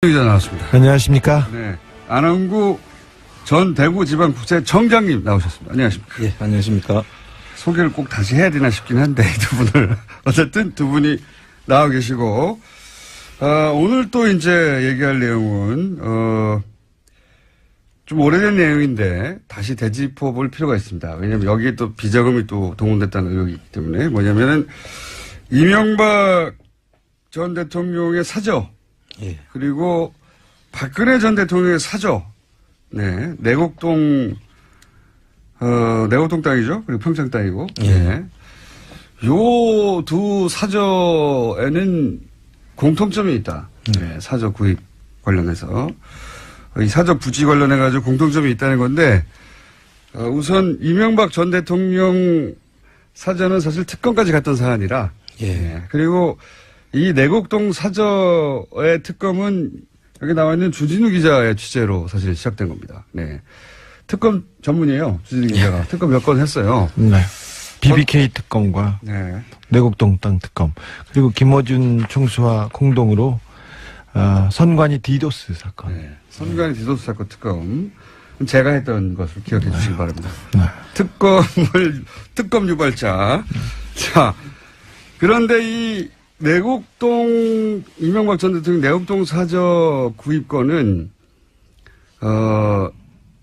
기자 나왔습니다. 안녕하십니까? 네. 안원구 전 대구지방국세청장님 나오셨습니다. 안녕하십니까? 예, 안녕하십니까? 소개를 꼭 다시 해야 되나 싶긴 한데, 두 분을. 어쨌든 두 분이 나와 계시고, 오늘 또 이제 얘기할 내용은, 좀 오래된 내용인데, 다시 되짚어 볼 필요가 있습니다. 왜냐면 여기에 또 비자금이 또 동원됐다는 의혹이 있기 때문에, 뭐냐면은, 이명박 전 대통령의 사저, 예. 그리고 박근혜 전 대통령의 사저, 네, 내곡동 땅이죠. 그리고 평창 땅이고, 예. 네. 요 두 사저에는 공통점이 있다. 네, 사저 구입 관련해서. 이 사저 부지 관련해가지고 공통점이 있다는 건데, 우선 이명박 전 대통령 사저는 사실 특검까지 갔던 사안이라, 예. 네. 그리고 이 내곡동 사저의 특검은 여기 나와 있는 주진우 기자의 취재로 사실 시작된 겁니다. 네. 특검 전문이에요. 주진우 기자가. 특검 몇 건 했어요. 네. BBK 특검과 네. 내곡동 땅 특검 그리고 김어준 총수와 공동으로 선관위 디도스 사건. 네. 선관위 디도스 사건 특검. 제가 했던 것을 기억해 주시기 바랍니다. 네. 특검 유발자. 자, 그런데 이 내곡동, 이명박 전 대통령 내곡동 사저 구입권은,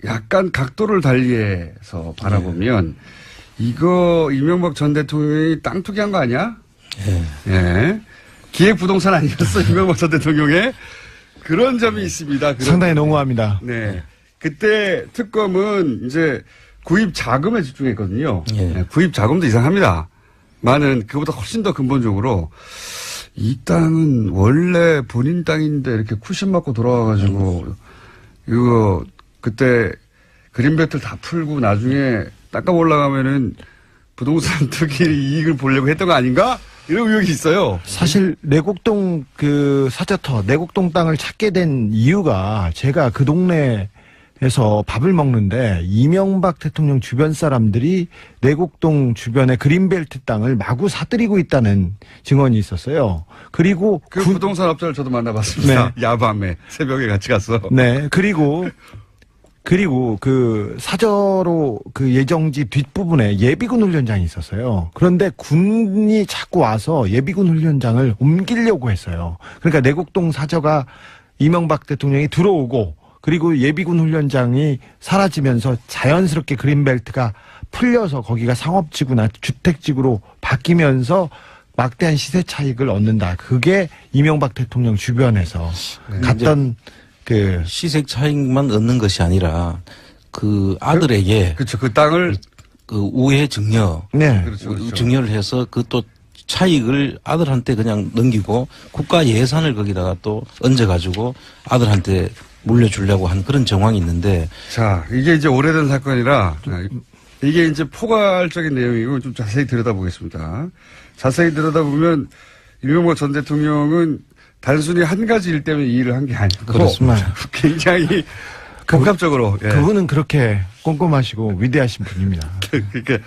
약간 각도를 달리해서 바라보면, 이거 이명박 전 대통령이 땅 투기한 거 아니야? 예. 예. 기획부동산 아니었어, 이명박 전 대통령의? 그런 점이 있습니다. 상당히 농후합니다. 네. 그때 특검은 이제 구입 자금에 집중했거든요. 예. 네, 구입 자금도 이상합니다. 많은, 그보다 훨씬 더 근본적으로, 이 땅은 원래 본인 땅인데 이렇게 쿠션 맞고 돌아와가지고, 이거, 그때 그린벨트를 다 풀고 나중에 닦아 올라가면은 부동산 투기 이익을 보려고 했던 거 아닌가? 이런 의혹이 있어요. 사실 내곡동 그 사저터 내곡동 땅을 찾게 된 이유가 제가 그 동네에서 밥을 먹는데 이명박 대통령 주변 사람들이 내곡동 주변의 그린벨트 땅을 마구 사들이고 있다는 증언이 있었어요. 그리고 그 부동산 업자를 저도 만나봤습니다. 네. 야밤에 새벽에 같이 가서. 네. 그리고 그 사저로 그 예정지 뒷부분에 예비군 훈련장이 있었어요. 그런데 군이 자꾸 와서 예비군 훈련장을 옮기려고 했어요. 그러니까 내곡동 사저가 이명박 대통령이 들어오고 그리고 예비군 훈련장이 사라지면서 자연스럽게 그린벨트가 풀려서 거기가 상업지구나 주택지구로 바뀌면서 막대한 시세 차익을 얻는다. 그게 이명박 대통령 주변에서 갔던 그 시색 차익만 얻는 것이 아니라 그 아들에게 그렇죠. 그 땅을. 그 우회 증여, 네. 그렇죠. 그렇죠. 증여를 해서 그 또 차익을 아들한테 그냥 넘기고 국가 예산을 거기다가 또 얹어가지고 아들한테 물려주려고 한 그런 정황이 있는데. 자, 이게 이제 오래된 사건이라 이게 이제 포괄적인 내용이고 좀 자세히 들여다보겠습니다. 자세히 들여다보면 이명박 전 대통령은 단순히 한 가지 일 때문에 이 일을 한 게 아니고 그렇습니다. 굉장히 복합적으로. 예. 그분은 그렇게 꼼꼼하시고 위대하신 분입니다. 그러니까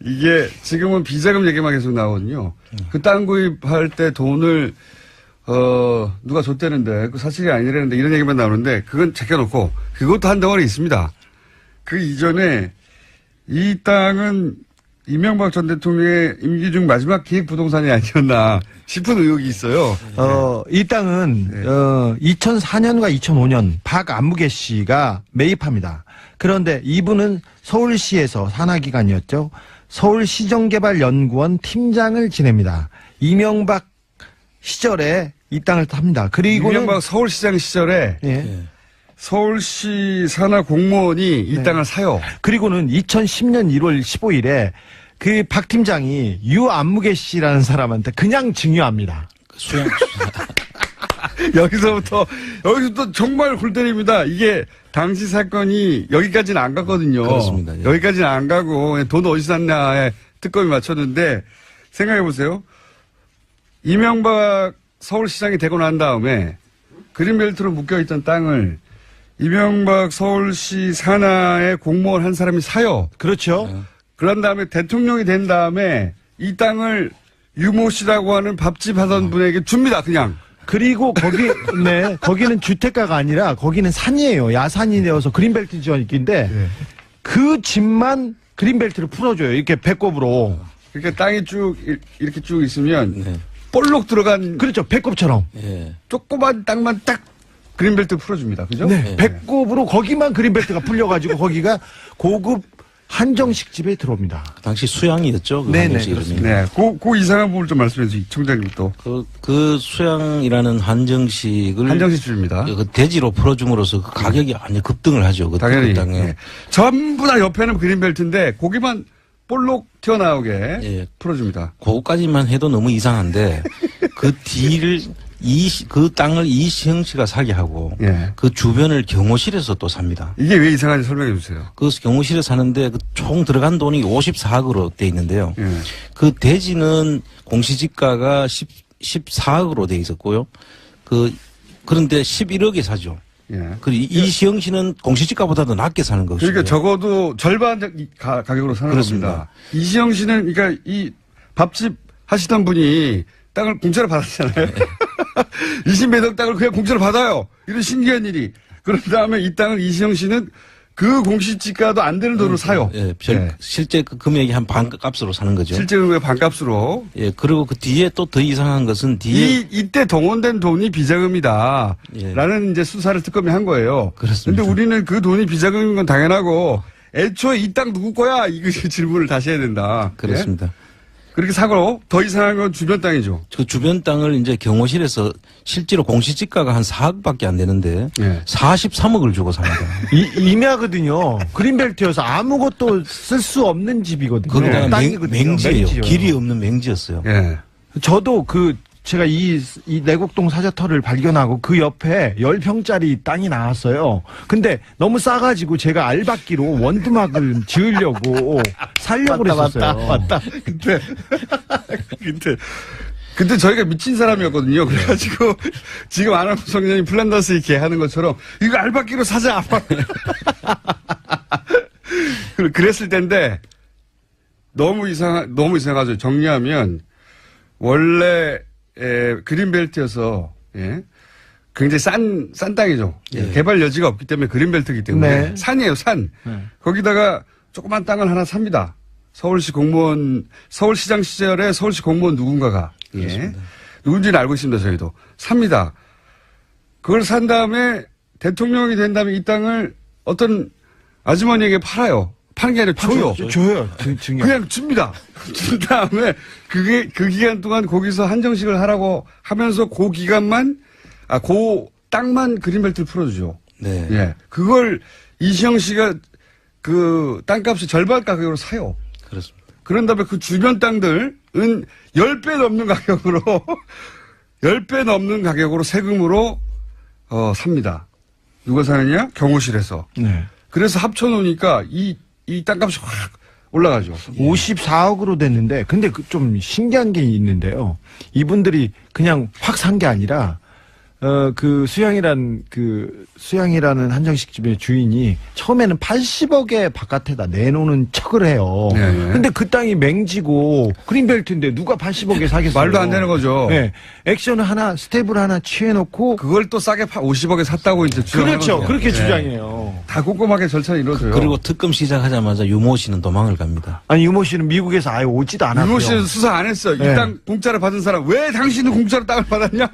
이게 지금은 비자금 얘기만 계속 나오거든요. 그 땅 구입할 때 돈을 누가 줬대는데 그 사실이 아니라는데 이런 얘기만 나오는데 그건 제껴놓고 그것도 한 덩어리 있습니다. 그 이전에 이 땅은 이명박 전 대통령의 임기 중 마지막 기획 부동산이 아니었나 싶은 의혹이 있어요. 이 땅은 2004년과 2005년 박안무개 씨가 매입합니다. 그런데 이분은 서울시에서 산하기관이었죠. 서울시정개발연구원 팀장을 지냅니다. 이명박 시절에 이 땅을 탑니다. 그리고는 이명박 서울시장 시절에 예. 서울시 산하 공무원이 이 네. 땅을 사요. 그리고는 2010년 1월 15일에 그 박 팀장이 유안무개 씨라는 사람한테 그냥 증여합니다. 여기서부터 정말 골 때립니다. 이게 당시 사건이 여기까지는 안 갔거든요. 그렇습니다. 예. 여기까지는 안 가고 돈 어디서 샀냐에 특검이 맞췄는데 생각해 보세요. 이명박 서울시장이 되고 난 다음에 그린벨트로 묶여있던 땅을 이명박 서울시 산하의 공무원 한 사람이 사요. 그렇죠. 그런 다음에 대통령이 된 다음에 이 땅을 유모 씨라고 하는 밥집 하던 분에게 줍니다. 그냥. 그리고 거기는 주택가가 아니라 거기는 산이에요. 야산이 되어서 그린벨트 지역인데 네. 그 집만 그린벨트를 풀어줘요. 이렇게 배꼽으로. 그러니까 땅이 쭉 이렇게 쭉 있으면 네. 볼록 들어간 그렇죠. 배꼽처럼. 예. 조그만 땅만 딱 그린벨트 풀어줍니다. 그죠? 네. 배꼽으로 거기만 그린벨트가 풀려가지고 거기가 고급 한정식 집에 들어옵니다. 그 당시 수양이었죠. 그 네네, 한정식 이름이. 네. 그 이상한 부분을 좀 말씀해 주세요. 청장님 또. 그 수양이라는 한정식을 한정식 집입니다. 그 대지로 풀어줌으로써 그 가격이 완전 급등을 하죠. 그 당연히. 땅에. 네. 전부 다 옆에는 그린벨트인데 고기만 볼록 튀어나오게 예. 풀어줍니다. 그거까지만 해도 너무 이상한데 그 뒤를 그 땅을 이시영 씨가 사게 하고 예. 그 주변을 경호실에서 또 삽니다. 이게 왜 이상한지 설명해 주세요. 그 경호실에 사는데 그 총 들어간 돈이 54억으로 돼 있는데요. 예. 그 대지는 공시지가가 14억으로 돼 있었고요. 그런데 11억에 사죠. 예. 이시영 씨는 공시지가보다도 낮게 사는 것이고. 그러니까 적어도 절반 가격으로 사는 그렇습니다. 겁니다. 이시영 씨는 그러니까 이 밥집 하시던 분이 땅을 공짜로 받았잖아요. 20몇 억 땅을 그냥 공짜로 받아요. 이런 신기한 일이. 그런 다음에 이 땅을 이시영 씨는 그 공시지가도 안 되는 돈으로 사요. 예, 예. 실제 그 금액이 한 반값으로 사는 거죠. 실제 그 반값으로. 예, 그리고 그 뒤에 또 더 이상한 것은 뒤에 이때 동원된 돈이 비자금이다. 예. 라는 이제 수사를 특검이 한 거예요. 그렇습니다. 근데 우리는 그 돈이 비자금인 건 당연하고 애초에 이 땅 누구 거야? 이거 질문을 다시 해야 된다. 그렇습니다. 예? 그렇게 사고 더 이상한 건 주변 땅이죠. 그 주변 땅을 이제 경호실에서 실제로 공시지가가 한 4억밖에 안 되는데 예. 43억을 주고 삽니다. 임야거든요. 그린벨트여서 아무것도 쓸 수 없는 집이거든요. 거기다가 땅이거든요. 맹지예요. 맹지요. 길이 없는 맹지였어요. 예. 저도 제가 이 내곡동 사저터를 발견하고 그 옆에 10평짜리 땅이 나왔어요. 근데 너무 싸가지고 제가 알박기로 원두막을 지으려고 살려고 그랬었어요. 맞다. 그때 저희가 미친 사람이었거든요. 그래가지고 지금 아나운서 성장이 플란다스 이렇게 하는 것처럼 이거 알바끼로 사자. 그랬을 텐데 너무 이상하죠. 정리하면 원래 그린벨트여서 예, 굉장히 싼 땅이죠. 예. 개발 여지가 없기 때문에 그린벨트이기 때문에 네. 산이에요. 산. 거기다가 조그만 땅을 하나 삽니다. 서울시장 시절에 서울시 공무원 누군가가 예, 누군지는 알고 있습니다. 저희도 삽니다. 그걸 산 다음에 대통령이 된 다음에 이 땅을 어떤 아주머니에게 팔아요. 파는 게 아니라 줘요. 줘요. 증여. 그냥 줍니다. 준 다음에 그 기간 동안 거기서 한정식을 하라고 하면서 그 땅만 그린벨트를 풀어주죠. 네. 예. 그걸 이시영 씨가 그 땅값의 절반 가격으로 사요. 그렇습니다. 그런 다음에 그 주변 땅들은 10배 넘는 가격으로, 10배 넘는 가격으로 세금으로, 삽니다. 누가 사느냐? 경호실에서. 네. 그래서 합쳐놓으니까 이 땅값이 확 올라가죠. 54억으로 됐는데, 근데 좀 신기한 게 있는데요. 이분들이 그냥 확 산 게 아니라, 수양이라는 한정식집의 주인이 처음에는 80억에 바깥에다 내놓는 척을 해요. 네. 근데 그 땅이 맹지고 그린벨트인데 누가 80억에 사겠어요? 말도 안 되는 거죠. 네. 액션을 스텝을 하나 취해놓고. 그걸 또 싸게 50억에 샀다고 이제 주장하는 그렇죠. 거죠. 그렇게 네. 주장해요. 다 꼼꼼하게 절차를 이루어져요. 그리고 특검 시작하자마자 유모 씨는 도망을 갑니다. 아니, 유모 씨는 미국에서 아예 오지도 않았고요. 유모 씨는 수사 안 했어. 네. 이 땅 공짜로 받은 사람 왜 당신은 공짜로 땅을 받았냐?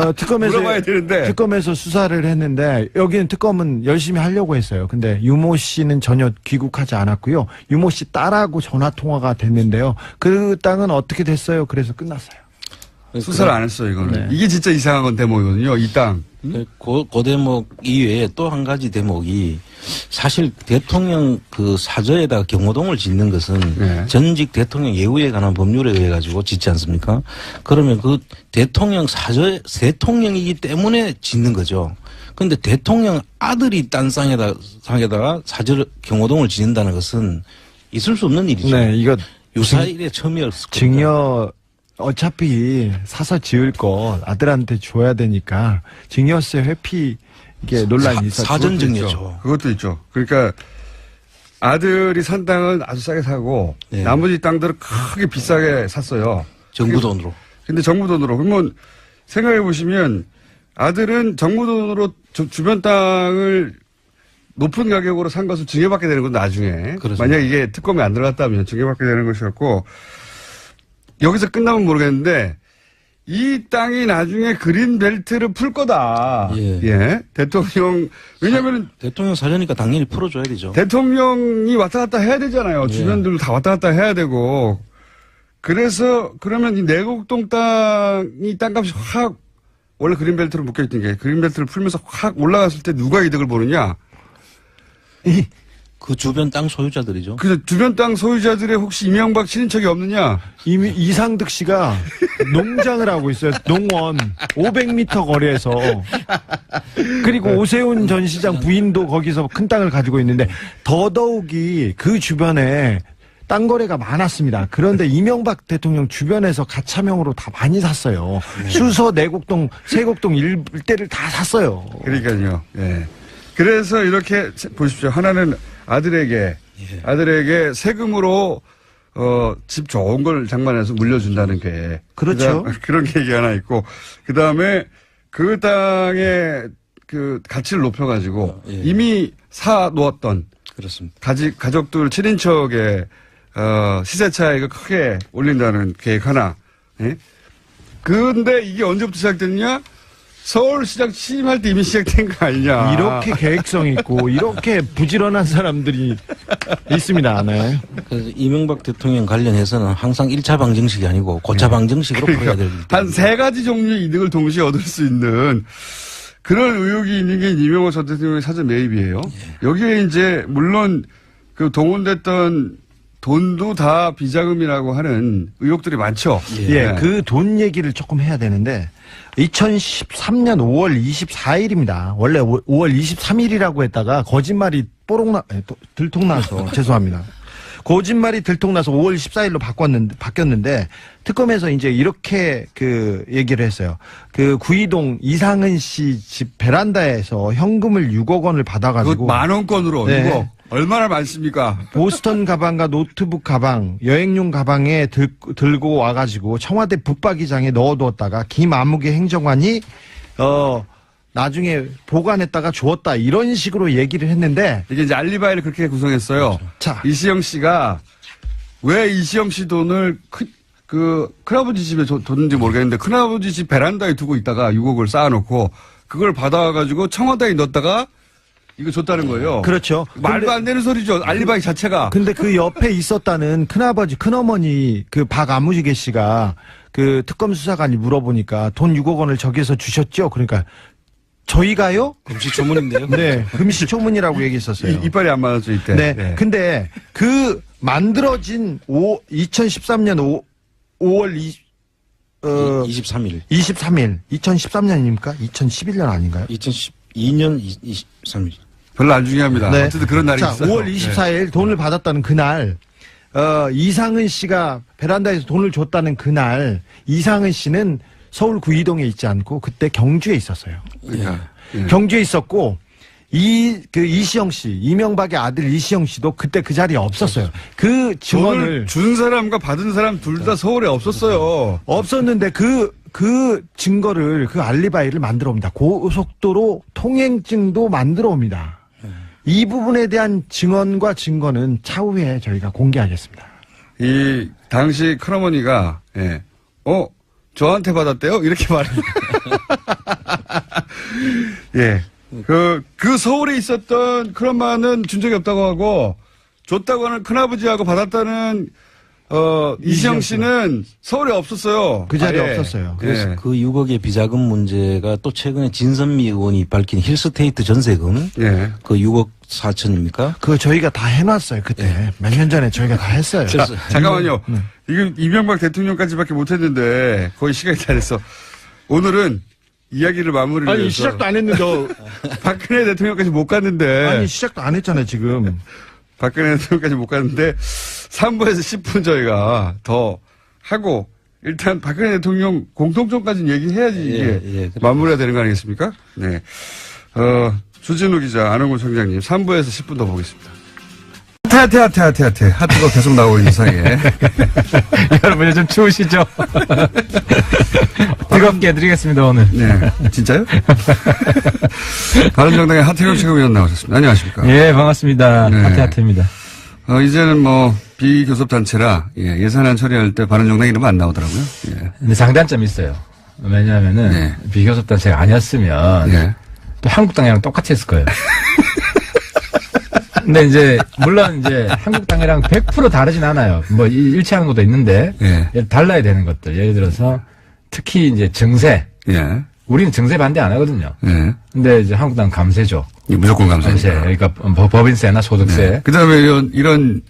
물어봐야 되는데. 특검에서 수사를 했는데 여기는 특검은 열심히 하려고 했어요. 근데 유모 씨는 전혀 귀국하지 않았고요. 유모 씨 딸하고 전화 통화가 됐는데요. 그 땅은 어떻게 됐어요? 그래서 끝났어요. 수사를 안 했어요, 이거는. 네. 이게 진짜 이상한 건 대목이거든요, 이 땅. 그 대목 이외에 또 한 가지 대목이 사실 대통령 그 사저에다가 경호동을 짓는 것은 네. 전직 대통령 예우에 관한 법률에 의해 가지고 짓지 않습니까? 그러면 그 대통령 대통령이기 때문에 짓는 거죠. 그런데 대통령 아들이 딴 땅에다가 경호동을 짓는다는 것은 있을 수 없는 일이죠. 네, 이거 유사일에 처음이었을 겁니다. 증여 어차피 사서 지을 거 아들한테 줘야 되니까 증여세 회피 이게 논란이 있었죠. 사전 증여죠. 그것도 있죠. 그러니까 아들이 산 땅은 아주 싸게 사고 네. 나머지 땅들은 크게 비싸게 샀어요. 정부 돈으로. 근데 정부 돈으로. 그러면 생각해 보시면 아들은 정부 돈으로 주변 땅을 높은 가격으로 산 것을 증여받게 되는 건 나중에. 그렇습니다. 만약 이게 특검에 안 들어갔다면 증여받게 되는 것이었고 여기서 끝나면 모르겠는데 이 땅이 나중에 그린벨트를 풀 거다. 예. 대통령, 왜냐면은 대통령 사저니까 당연히 풀어줘야 되죠. 대통령이 왔다 갔다 해야 되잖아요. 예. 주변들도 다 왔다 갔다 해야 되고. 그래서 그러면 이 내곡동 땅이 땅값이 확 원래 그린벨트로 묶여있던 게 그린벨트를 풀면서 확 올라갔을 때 누가 이득을 보느냐. 그 주변 땅 소유자들이죠. 그 주변 땅 소유자들의 혹시 이명박 친인척이 없느냐. 이미 이상득 씨가 농장을 하고 있어요. 농원 500m 거리에서. 그리고 오세훈 전 시장 부인도 거기서 큰 땅을 가지고 있는데 더더욱이 그 주변에 땅 거래가 많았습니다. 그런데 이명박 대통령 주변에서 가차명으로 다 많이 샀어요. 수서, 내곡동, 세곡동 일대를 다 샀어요. 그러니까요. 예. 그래서 이렇게 보십시오. 하나는 아들에게 세금으로 집 좋은 걸 장만해서 물려준다는 게 그렇죠. 그런 계획이 하나 있고 그 다음에 그 땅의 그 가치를 높여가지고 예. 이미 사 놓았던 그렇습니다. 가족들 7인척의 시세 차익을 크게 올린다는 계획 하나. 예? 근데 이게 언제부터 시작됐냐? 서울시장 취임할 때 이미 시작된 거 아니냐. 이렇게 계획성 있고 이렇게 부지런한 사람들이 있습니다. 네. 그래서 이명박 대통령 관련해서는 항상 1차 방정식이 아니고 고차 방정식으로 풀어야 되기 때문에. 한 세 가지 종류의 이득을 동시에 얻을 수 있는 그런 의혹이 있는 게 이명박 전 대통령의 사전 매입이에요. 여기에 이제 물론 그 동원됐던 돈도 다 비자금이라고 하는 의혹들이 많죠. 예, 그 돈 얘기를 조금 해야 되는데 2013년 5월 24일입니다. 원래 5월 23일이라고 했다가 거짓말이 들통나서 죄송합니다. 거짓말이 들통나서 5월 14일로 바뀌었는데 특검에서 이제 이렇게 그 얘기를 했어요. 그 구이동 이상은 씨 집 베란다에서 현금을 6억 원을 받아가지고 그 10,000원권으로 네. 이거 얼마나 많습니까? 보스턴 가방과 노트북 가방, 여행용 가방에 들고 와가지고 청와대 붙박이장에 넣어두었다가 김아무개 행정관이 나중에 보관했다가 주었다 이런 식으로 얘기를 했는데 이게 이제 알리바이를 그렇게 구성했어요. 자. 이시영 씨가 왜 이시영 씨 돈을 큰아버지 집에 뒀는지 모르겠는데 큰아버지 집 베란다에 두고 있다가 6억을 쌓아놓고 그걸 받아가지고 청와대에 넣었다가 이거 줬다는 거예요. 그렇죠. 말도 안 되는 소리죠. 알리바이 자체가. 근데 그 옆에 있었다는 큰아버지, 큰어머니 그 박아무개 씨가 그 특검 수사관이 물어보니까 돈 6억 원을 저기서 주셨죠? 그러니까 저희가요? 금시초문인데요. 네, 금시초문이라고 얘기했었어요. 이빨이 안 맞았죠 이때. 네. 근데 그 만들어진 2013년 5월 23일. 23일 2013년입니까? 2011년 아닌가요? 2012년 23일. 별로 안 중요합니다. 네. 어쨌든 그런 날이 자, 있어요. 5월 24일 돈을 받았다는 그날 이상은 씨가 베란다에서 돈을 줬다는 그날 이상은 씨는 서울 구이동에 있지 않고 그때 경주에 있었어요. 그러니까. 예. 경주에 있었고 이시영 씨, 이명박의 아들 이시영 씨도 그때 그 자리에 없었어요. 그 증언을 돈을 준 사람과 받은 사람 둘 다 서울에 없었어요. 없었는데 그 증거를 그 알리바이를 만들어 옵니다. 고속도로 통행증도 만들어 옵니다. 이 부분에 대한 증언과 증거는 차후에 저희가 공개하겠습니다. 이 당시 큰어머니가 저한테 받았대요? 이렇게 말해요. 예. 그 서울에 있었던 큰엄마는 준 적이 없다고 하고 줬다고 하는 큰아버지하고 받았다는 이시영 씨는 서울에 없었어요. 그 자리에 아예. 없었어요. 그래서 예. 그 6억의 비자금 문제가 또 최근에 진선미 의원이 밝힌 힐스테이트 전세금 예. 그 6억 4천입니까? 그거 저희가 다 해놨어요. 그때 몇 년 전에 저희가 다 했어요. 잠깐만요. 이거 이명박 대통령까지밖에 못했는데 거의 시간이 다 됐어. 오늘은 이야기를 마무리를 아니 해서 시작도 안 했는데 박근혜 대통령까지 못 갔는데 아니 시작도 안 했잖아요 지금. 박근혜 대통령까지 못 갔는데 3부에서 10분 저희가 더 하고 일단 박근혜 대통령 공통점까지는 얘기해야지 이게 마무리가 되는 거 아니겠습니까? 네. 주진우 기자, 안홍구 청장님 3부에서 10분 더 보겠습니다. 하트가 계속 나오고 있는 사이에. 여러분 요즘 추우시죠? 뜨겁게 해드리겠습니다, 오늘. 네. 진짜요? 바른정당의 하태경 최고위원 나오셨습니다. 안녕하십니까. 예, 반갑습니다. 네. 하태하태입니다. 이제는 뭐, 비교섭단체라, 예산안 처리할 때 바른정당 이름 안 나오더라고요. 예. 근데 장단점이 있어요. 왜냐하면은, 네. 비교섭단체가 아니었으면, 예. 또 한국당이랑 똑같이 했을 거예요. 근데 이제, 물론 이제, 한국당이랑 100% 다르진 않아요. 뭐, 일치하는 것도 있는데, 예. 달라야 되는 것들. 예를 들어서, 특히 이제 정세. 예. 우리는 정세 반대 안 하거든요. 예. 근데 이제 한국당 감세죠. 무조건 감세. 감사합니다. 그러니까 법인세나 소득세. 네. 그 다음에 이런,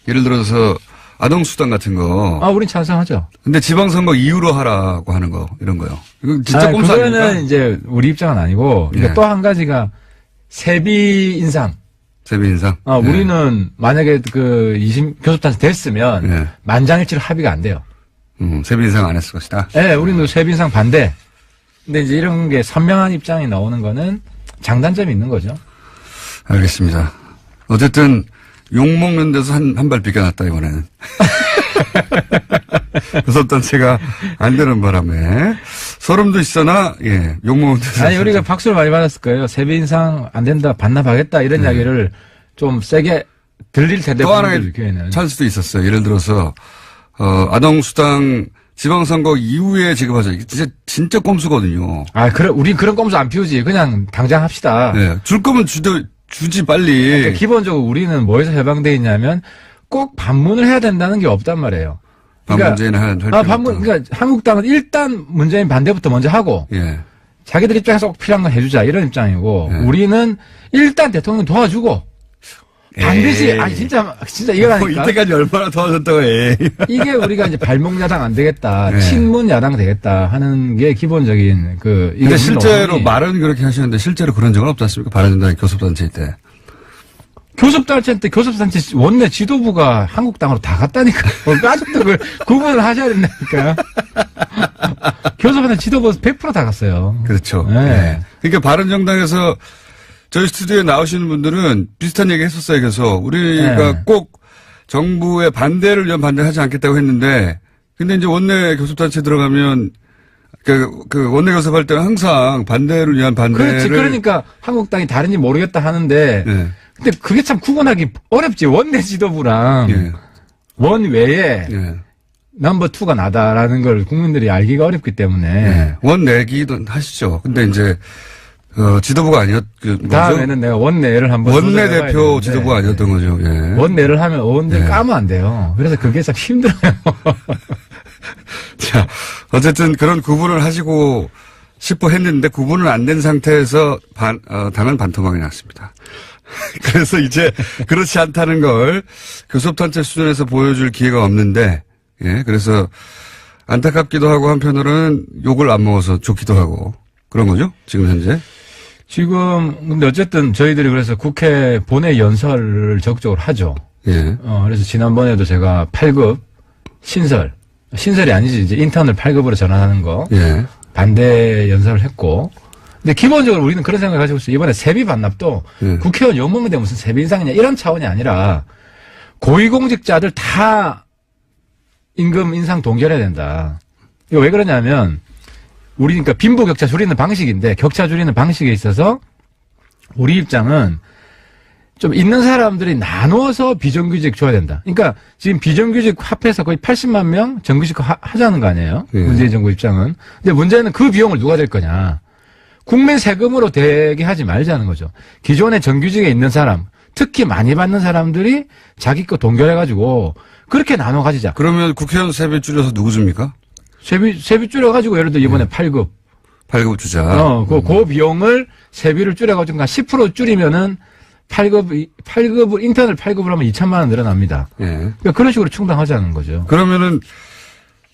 예를 들어서, 아동수당 같은 거. 우린 찬성하죠. 근데 지방선거 이후로 하라고 하는 거, 이런 거요. 이거 진짜 꼼수 그거는 아닙니까? 이제 우리 입장은 아니고, 예. 또 한 가지가 세비 인상. 세비 인상. 예. 우리는 만약에 교섭단체 됐으면 예. 만장일치로 합의가 안 돼요. 세비 인상 안 했을 것이다. 예, 우리는 세비 인상 반대. 근데 이제 이런 게 선명한 입장이 나오는 거는 장단점이 있는 거죠. 알겠습니다. 어쨌든, 욕먹는 데서 한 발 비껴났다, 이번에는. 교섭단체가 안 되는 바람에. 소름도 있으나, 욕먹는 데서. 아니, 우리가 박수를 많이 받았을 거예요. 세비 인상 안 된다, 반납하겠다, 이런 이야기를 좀 세게 들릴 텐데, 또 하나의 분들 교회는. 찬스도 있었어요. 예를 들어서, 아동수당 지방선거 이후에 지급하자. 이게 진짜 꼼수거든요. 그래, 우린 그런 꼼수 안 피우지. 그냥 당장 합시다. 네. 줄 거면 주지, 빨리. 그러니까 기본적으로 우리는 뭐에서 해방돼 있냐면 꼭 반문을 해야 된다는 게 없단 말이에요. 반문제는 할 필요 없다. 그러니까 한국당은 일단 문재인 반대부터 먼저 하고 예. 자기들 입장에서 꼭 필요한 건 해주자 이런 입장이고 예. 우리는 일단 대통령 도와주고 반드시 진짜 이거라니까 이때까지 얼마나 도와줬다고 해. 이게 우리가 이제 발목야당 안 되겠다 예. 친문 야당 되겠다 하는 게 기본적인 근데 실제로 말은 그렇게 하시는데 실제로 그런 적은 없지 않습니까? 바른정당의 교섭단체 때. 교섭단체 때 교섭단체 원내 지도부가 한국당으로 다 갔다니까. 아직도 그걸 구분을 하셔야 된다니까. 교섭단체 지도부 100% 다 갔어요. 그렇죠. 네. 예. 그러니까 바른정당에서 저희 스튜디오에 나오시는 분들은 비슷한 얘기 했었어요. 그래서 우리가 네. 꼭 정부의 반대를 위한 반대를 하지 않겠다고 했는데 근데 이제 원내 교섭단체 들어가면 그 원내 교섭할 때는 항상 반대를 위한 반대를. 그렇지. 그러니까 한국당이 다른지 모르겠다 하는데 예. 근데 그게 참 구분하기 어렵지. 원내 지도부랑 예. 원외에 예. 넘버 2가 나다라는 걸 국민들이 알기가 어렵기 때문에 예. 원내기도 하시죠. 근데 이제 지도부가 다음에는 내가 원내를 한번 원내대표 도전해봐야 되는데. 지도부가 아니었던 거죠. 예. 원내를 하면 의원들 예. 까면 안 돼요. 그래서 그게 참 힘들어요. 자, 어쨌든 그런 구분을 하시고 싶어 했는데 구분을 안 된 상태에서 당은 반토막이 났습니다. 그래서 이제 그렇지 않다는 걸 교섭단체 수준에서 보여줄 기회가 없는데, 그래서 안타깝기도 하고 한편으로는 욕을 안 먹어서 좋기도 하고 그런 거죠? 지금 현재? 지금 근데 어쨌든 저희들이 그래서 국회 본회 연설을 적극적으로 하죠. 예. 그래서 지난번에도 제가 8급 신설이 아니지 이제 인턴을 8급으로 전환하는 거 예. 반대 연설을 했고. 근데 기본적으로 우리는 그런 생각을 가지고 있어요. 이번에 세비 반납도 예. 국회의원 욕먹는데 무슨 세비 인상이냐 이런 차원이 아니라 고위공직자들 다 임금 인상 동결해야 된다. 이거 왜 그러냐면 우리 그러니까 빈부격차 줄이는 방식인데 격차 줄이는 방식에 있어서 우리 입장은 좀 있는 사람들이 나누어서 비정규직 줘야 된다. 그러니까 지금 비정규직 합해서 거의 80만 명 정규직 하자는 거 아니에요? 예. 문재인 정부 입장은. 근데 문제는 그 비용을 누가 댈 거냐. 국민 세금으로 대게 하지 말자는 거죠. 기존에 정규직에 있는 사람, 특히 많이 받는 사람들이 자기 거 동결해가지고 그렇게 나눠 가지자. 그러면 국회의원 세비 줄여서 누구 줍니까? 세비 줄여가지고 예를 들어 이번에 8급. 8급 주자. 그 비용을 세비를 줄여가지고 10% 줄이면은 8급을, 인턴을 8급으로 하면 2천만 원 늘어납니다. 예. 그러니까 그런 식으로 충당하자는 거죠. 그러면은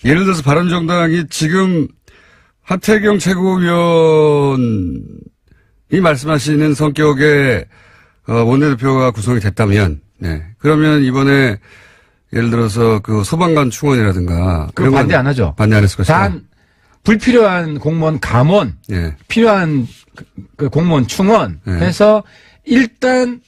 예를 들어서 바른정당이 지금 하태경 최고위원이 말씀하시는 성격의 원내대표가 구성이 됐다면, 그러면 이번에 예를 들어서 그 소방관 충원이라든가 그거 반대 안 하죠. 반대 안 했을 것이다. 단 불필요한 공무원 감원, 예. 필요한 그 공무원 충원 예. 해서 일단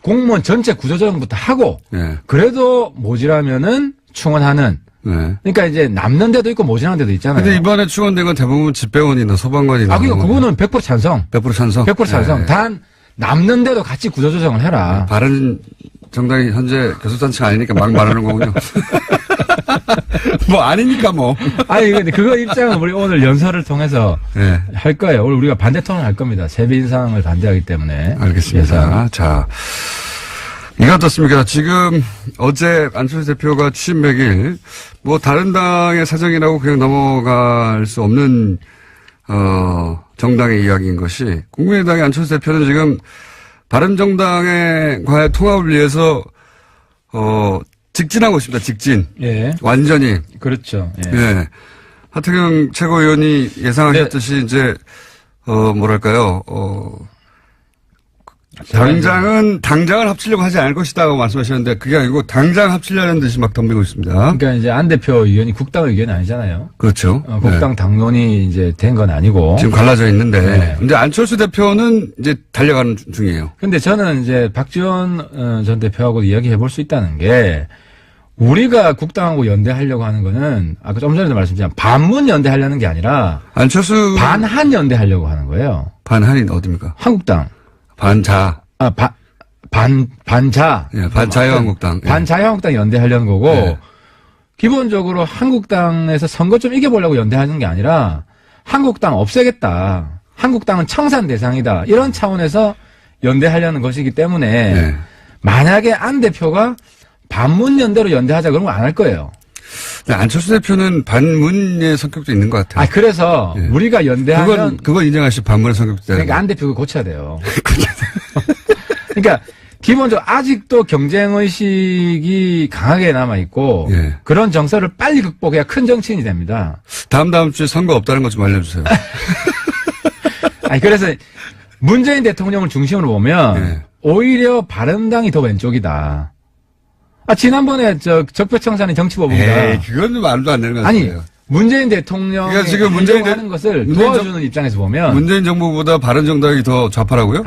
공무원 전체 구조조정부터 하고 예. 그래도 모자라면은 충원하는. 네. 그러니까 이제 남는 데도 있고 모자란 데도 있잖아요. 근데 이번에 충원된 건 대부분 집배원이나 소방관이나. 그러니까 그거는 100% 찬성. 100% 찬성? 100% 찬성. 네. 단 남는 데도 같이 구조조정을 해라. 바른 정당이 현재 교섭단체가 아니니까 막 말하는 거군요. 뭐 아니니까 뭐. 아니 근데 그거 입장은 우리 오늘 연설을 통해서 네. 할 거예요. 오늘 우리가 반대 토론을 할 겁니다. 세비 인상을 반대하기 때문에. 알겠습니다. 예산. 자, 이거 어떻습니까? 지금 어제 안철수 대표가 취임 100일, 뭐 다른 당의 사정이라고 그냥 넘어갈 수 없는 정당의 이야기인 것이, 국민의당의 안철수 대표는 지금 바른정당과의 통합을 위해서 직진하고 있습니다. 직진. 예. 완전히. 그렇죠. 예. 예. 하태경 최고위원이 예상하셨듯이 이제 뭐랄까요? 당장을 합치려고 하지 않을 것이다고 말씀하셨는데 그게 아니고 당장 합치려는 듯이 막 덤비고 있습니다. 그러니까 이제 안 대표 의견이 국당 의견이 아니잖아요. 그렇죠. 국당 네. 당론이 이제 된 건 아니고. 지금 갈라져 있는데. 네. 근데 안철수 대표는 이제 달려가는 중이에요. 근데 저는 이제 박지원 전 대표하고 이야기해 볼 수 있다는 게 우리가 국당하고 연대하려고 하는 거는 아까 좀 전에도 말씀드렸지만 반문 연대하려는 게 아니라 안철수 반한 연대하려고 하는 거예요. 반한이 어디입니까? 한국당. 반자. 반자. 예, 반자유한국당. 예. 반자유한국당 연대하려는 거고, 네. 기본적으로 한국당에서 선거 좀 이겨보려고 연대하는 게 아니라, 한국당 없애겠다. 한국당은 청산 대상이다. 이런 차원에서 연대하려는 것이기 때문에, 네. 만약에 안 대표가 반문 연대로 연대하자 그러면 안 할 거예요. 안철수 대표는 반문의 성격도 있는 것 같아요. 그래서 예. 우리가 연대하면. 그건 인정하시 반문의 성격도 있다. 그러니까 안 대표 그거 고쳐야 돼요. 그러니까 기본적으로 아직도 경쟁의식이 강하게 남아있고 예. 그런 정서를 빨리 극복해야 큰 정치인이 됩니다. 다음 주에 선거 없다는 것 좀 알려주세요. 그래서 문재인 대통령을 중심으로 보면 예. 오히려 바른당이 더 왼쪽이다. 지난번에 적폐청산의 정치법입니다. 에이, 그건 말도 안 되는 것 같아요. 문재인 대통령이 그러니까 지금 문재인 하는 것을 문재인 도와주는 입장에서 보면 문재인 정부보다 바른정당이 더 좌파라고요?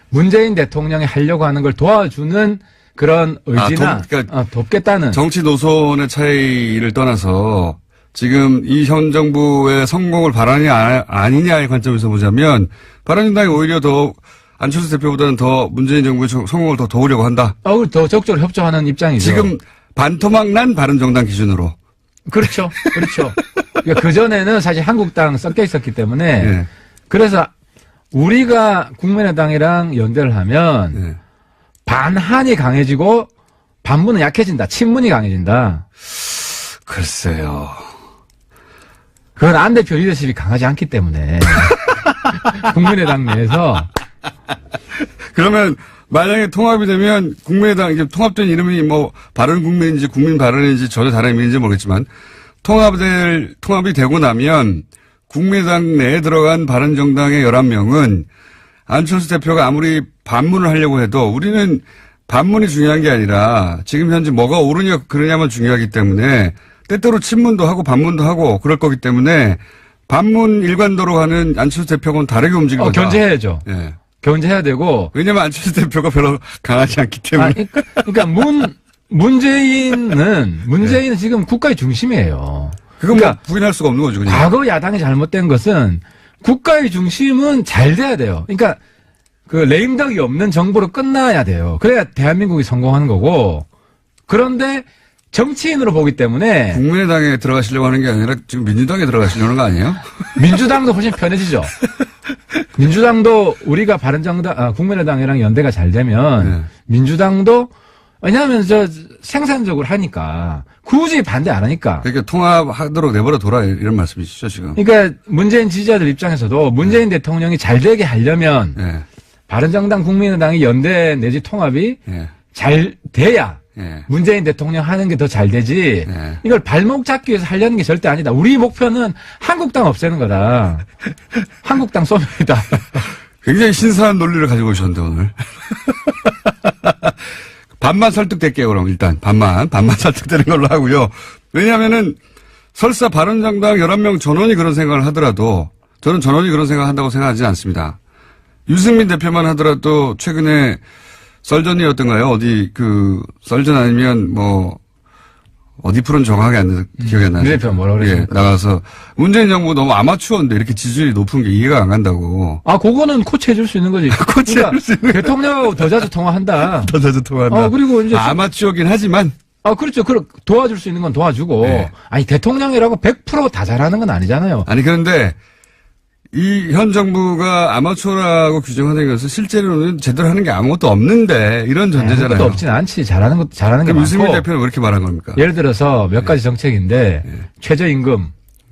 문재인 대통령이 하려고 하는 걸 도와주는 그런 의지나 그러니까 돕겠다는 정치 노선의 차이를 떠나서 지금 이 현 정부의 성공을 바라냐 아니냐의 관점에서 보자면 바른정당이 오히려 더 안철수 대표보다는 더 문재인 정부의 성공을 더 도우려고 한다. 더 적극적으로 협조하는 입장이죠. 지금 반토막 난 바른정당 기준으로. 그렇죠. 그러니까 그전에는 사실 한국당 섞여 있었기 때문에 예. 그래서 우리가 국민의당이랑 연대를 하면 예. 반한이 강해지고 반문은 약해진다. 친문이 강해진다. 글쎄요. 그건 안 대표 리더십이 강하지 않기 때문에 국민의당 내에서 그러면 만약에 통합이 되면 국민의당 이게 통합된 이름이 뭐 바른국민인지 국민바른인지 전혀 다른 의미인지 모르겠지만 통합이 되고 나면 국민의당 내에 들어간 바른정당의 11명은 안철수 대표가 아무리 반문을 하려고 해도 우리는 반문이 중요한 게 아니라 지금 현재 뭐가 옳으냐 그러냐만 중요하기 때문에 때때로 친문도 하고 반문도 하고 그럴 거기 때문에 반문 일관도로 가는 안철수 대표하고는 다르게 움직일 거다. 견제해야죠. 예. 견제해야 되고. 왜냐면 안철수 대표가 별로 강하지 않기 때문에. 그러니까 문재인은 지금 국가의 중심이에요. 그건 그러니까 뭐 부인할 수가 없는 거죠. 그냥. 과거 야당이 잘못된 것은 국가의 중심은 잘 돼야 돼요. 그러니까 그 레임덕이 없는 정부로 끝나야 돼요. 그래야 대한민국이 성공하는 거고. 그런데 정치인으로 보기 때문에 국민의당에 들어가시려고 하는 게 아니라 지금 민주당에 들어가시려는 거 아니에요? 민주당도 훨씬 편해지죠. 민주당도 우리가 국민의당이랑 연대가 잘 되면 네. 민주당도 왜냐하면 생산적으로 하니까 굳이 반대 안 하니까. 그러니까 통합하도록 내버려 둬라 이런 말씀이시죠 지금. 그러니까 문재인 지지자들 입장에서도 문재인 대통령이 잘 되게 하려면 예. 바른정당 국민의당이 연대 내지 통합이 예. 잘 돼야 예. 문재인 대통령 하는 게 더 잘 되지. 예. 이걸 발목 잡기 위해서 하려는 게 절대 아니다. 우리 목표는 한국당 없애는 거다. 한국당 소멸이다. 굉장히 신선한 논리를 가지고 오셨는데 오늘. 반만 설득될게요 그럼 일단 반만 설득되는 걸로 하고요. 왜냐하면은 설사 바른정당 11명 전원이 그런 생각을 하더라도 저는 전원이 그런 생각을 한다고 생각하지 않습니다. 유승민 대표만 하더라도 최근에 썰전이었던가요? 어디 썰전 아니면 어디 프로는 정확하게 기억이 안 나요. 대표 뭐라고 그랬습니까? 나가서 문재인 정부 너무 아마추어인데 이렇게 지지율이 높은 게 이해가 안 간다고. 그거는 코치해줄 수 있는 거지. 코치해줄 수 있는 대통령하고 더 자주 통화한다. 더 자주 통화한다. 그리고 이제. 아마추어긴 하지만. 그렇죠. 도와줄 수 있는 건 도와주고. 네. 아니, 대통령이라고 100% 다 잘하는 건 아니잖아요. 아니, 그런데 이 현 정부가 아마추어라고 규정하는 것은 실제로는 제대로 하는 게 아무것도 없는데 이런 전제잖아요. 아무것도 없진 않지. 잘하는 게 그럼 많고. 유승민 대표는 왜 그렇게 말한 겁니까? 예를 들어서 몇 가지 정책인데 최저임금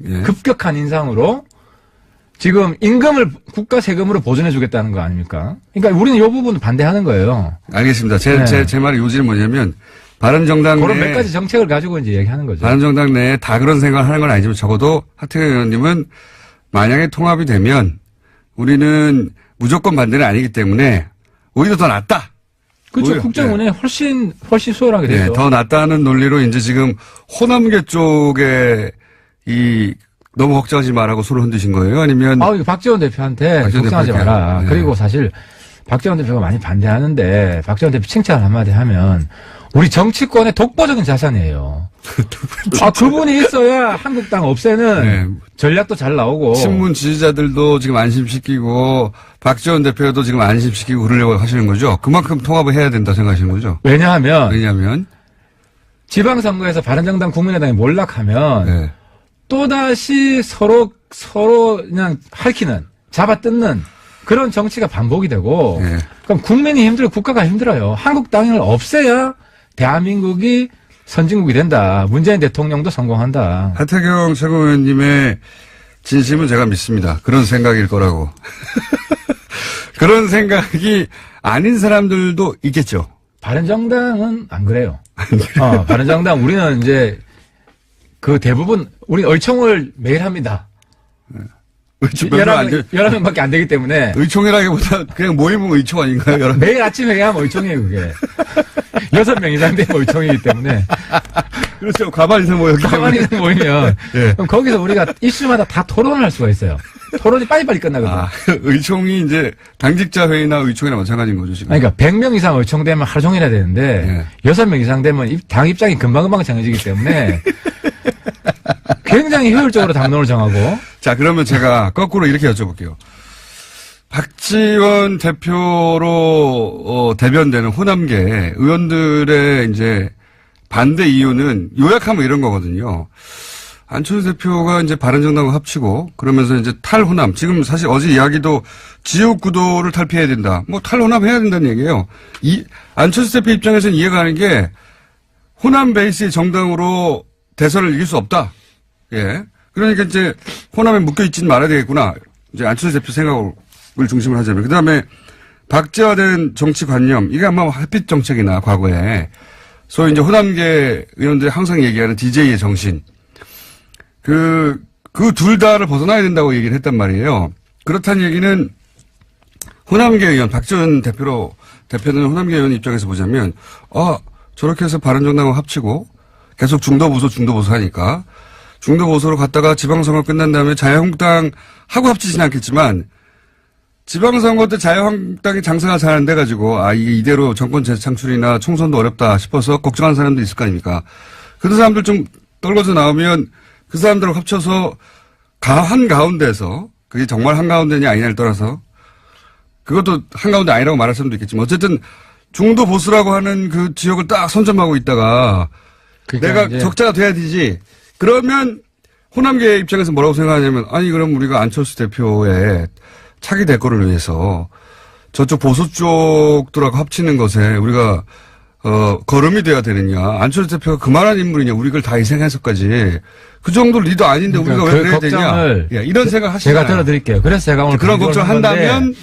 예. 급격한 인상으로 지금 임금을 국가 세금으로 보존해 주겠다는 거 아닙니까? 그러니까 우리는 이 부분 반대하는 거예요. 알겠습니다. 네. 제 말의 요지는 뭐냐면 바른정당 그런 내에 몇 가지 정책을 가지고 이제 얘기하는 거죠. 바른정당 내에 다 그런 생각을 하는 건 아니지만 적어도 하태경 의원님은 만약에 통합이 되면 우리는 무조건 반대는 아니기 때문에 오히려 더 낫다. 그렇죠. 오히려, 국정운에 훨씬 수월하게 네, 되죠. 더 낫다는 논리로 이제 지금 호남계 쪽에 너무 걱정하지 말라고 손을 흔드신 거예요? 아니면 이거 박지원 대표한테 박지원 걱정하지 대표한테. 마라. 네. 그리고 사실 박지원 대표가 많이 반대하는데 박지원 대표 칭찬 한마디 하면 우리 정치권의 독보적인 자산이에요. 그분이 있어야 한국당 없애는 네. 전략도 잘 나오고. 친문 지지자들도 지금 안심시키고 박지원 대표도 지금 안심시키고 그러려고 하시는 거죠? 그만큼 통합을 해야 된다 생각하시는 거죠? 왜냐하면 지방선거에서 바른정당 국민의당이 몰락하면 네. 또다시 서로 그냥 핥히는 잡아뜯는 그런 정치가 반복이 되고 네. 그럼 국민이 힘들고 국가가 힘들어요. 한국당을 없애야 대한민국이 선진국이 된다. 문재인 대통령도 성공한다. 하태경 최고위원님의 진심은 제가 믿습니다. 그런 생각일 거라고. 그런 생각이 아닌 사람들도 있겠죠. 바른정당은 안 그래요. 바른정당 우리는 이제 그 대부분 우리 의총을 매일 합니다. 의총 11명밖에 안 되기 때문에 의총이라기보다 그냥 모임은 의총 아닌가요? 매일 아침 회의하면 의총이에요, 그게. 6명 이상 되면 의총이기 때문에. 그렇죠. 과반 이상 모였기 가만히 때문에. 모이면. 예. 그럼 거기서 우리가 이슈마다 다 토론을 할 수가 있어요. 토론이 빨리빨리 끝나거든요. 의총이 이제 당직자 회의나 의총이나 마찬가지인 거죠, 지금. 그러니까 100명 이상 의총되면 하루 종일 해야 되는데 6명 이상 되면 당 입장이 금방금방 정해지기 때문에 굉장히 효율적으로 당론을 정하고. 자, 그러면 제가 거꾸로 이렇게 여쭤볼게요. 박지원 대표로 대변되는 호남계 의원들의 이제 반대 이유는 요약하면 이런 거거든요. 안철수 대표가 이제 바른정당과 합치고 그러면서 이제 탈호남, 지금 사실 어제 이야기도 지역구도를 탈피해야 된다. 탈호남 해야 된다는 얘기예요. 안철수 대표 입장에서는 이해가 가는 게 호남 베이스의 정당으로 대선을 이길 수 없다. 예. 그러니까 이제 호남에 묶여있지는 말아야 되겠구나. 이제 안철수 대표 생각을 중심으로 하자면. 그 다음에 박제화된 정치관념, 이게 아마 햇빛 정책이나 과거에 소위 이제 호남계 의원들이 항상 얘기하는 DJ의 정신. 그 둘 다를 벗어나야 된다고 얘기를 했단 말이에요. 그렇다는 얘기는 호남계 의원, 박지원 대표는 호남계 의원 입장에서 보자면, 저렇게 해서 바른정당과 합치고 계속 중도보수 하니까 중도보수로 갔다가 지방선거 끝난 다음에 자유한국당하고 합치진 않겠지만 지방선거 때 자유한국당이 장사가 잘 안 돼가지고 이게 이대로 정권 재창출이나 총선도 어렵다 싶어서 걱정하는 사람도 있을 거 아닙니까? 그런 사람들 좀 떨궈져 나오면 그 사람들을 합쳐서 한가운데에서 그게 정말 한가운데냐 아니냐를 떠나서 그것도 한가운데 아니라고 말할 사람도 있겠지만 어쨌든 중도 보수라고 하는 그 지역을 딱 선점하고 있다가 내가 적자가 돼야 되지. 그러면 호남계 입장에서 뭐라고 생각하냐면 그럼 우리가 안철수 대표의 차기 대권을 위해서 저쪽 보수 쪽들하고 합치는 것에 우리가 걸음이 돼야 되느냐. 안철수 대표가 그만한 인물이냐. 우리를 다 희생해서까지. 그 정도 리더 아닌데 우리가 왜 그래야 되냐. 이런 생각 하시잖아요. 제가 들어드릴게요. 그래서 제가 오늘 그런 걱정한다면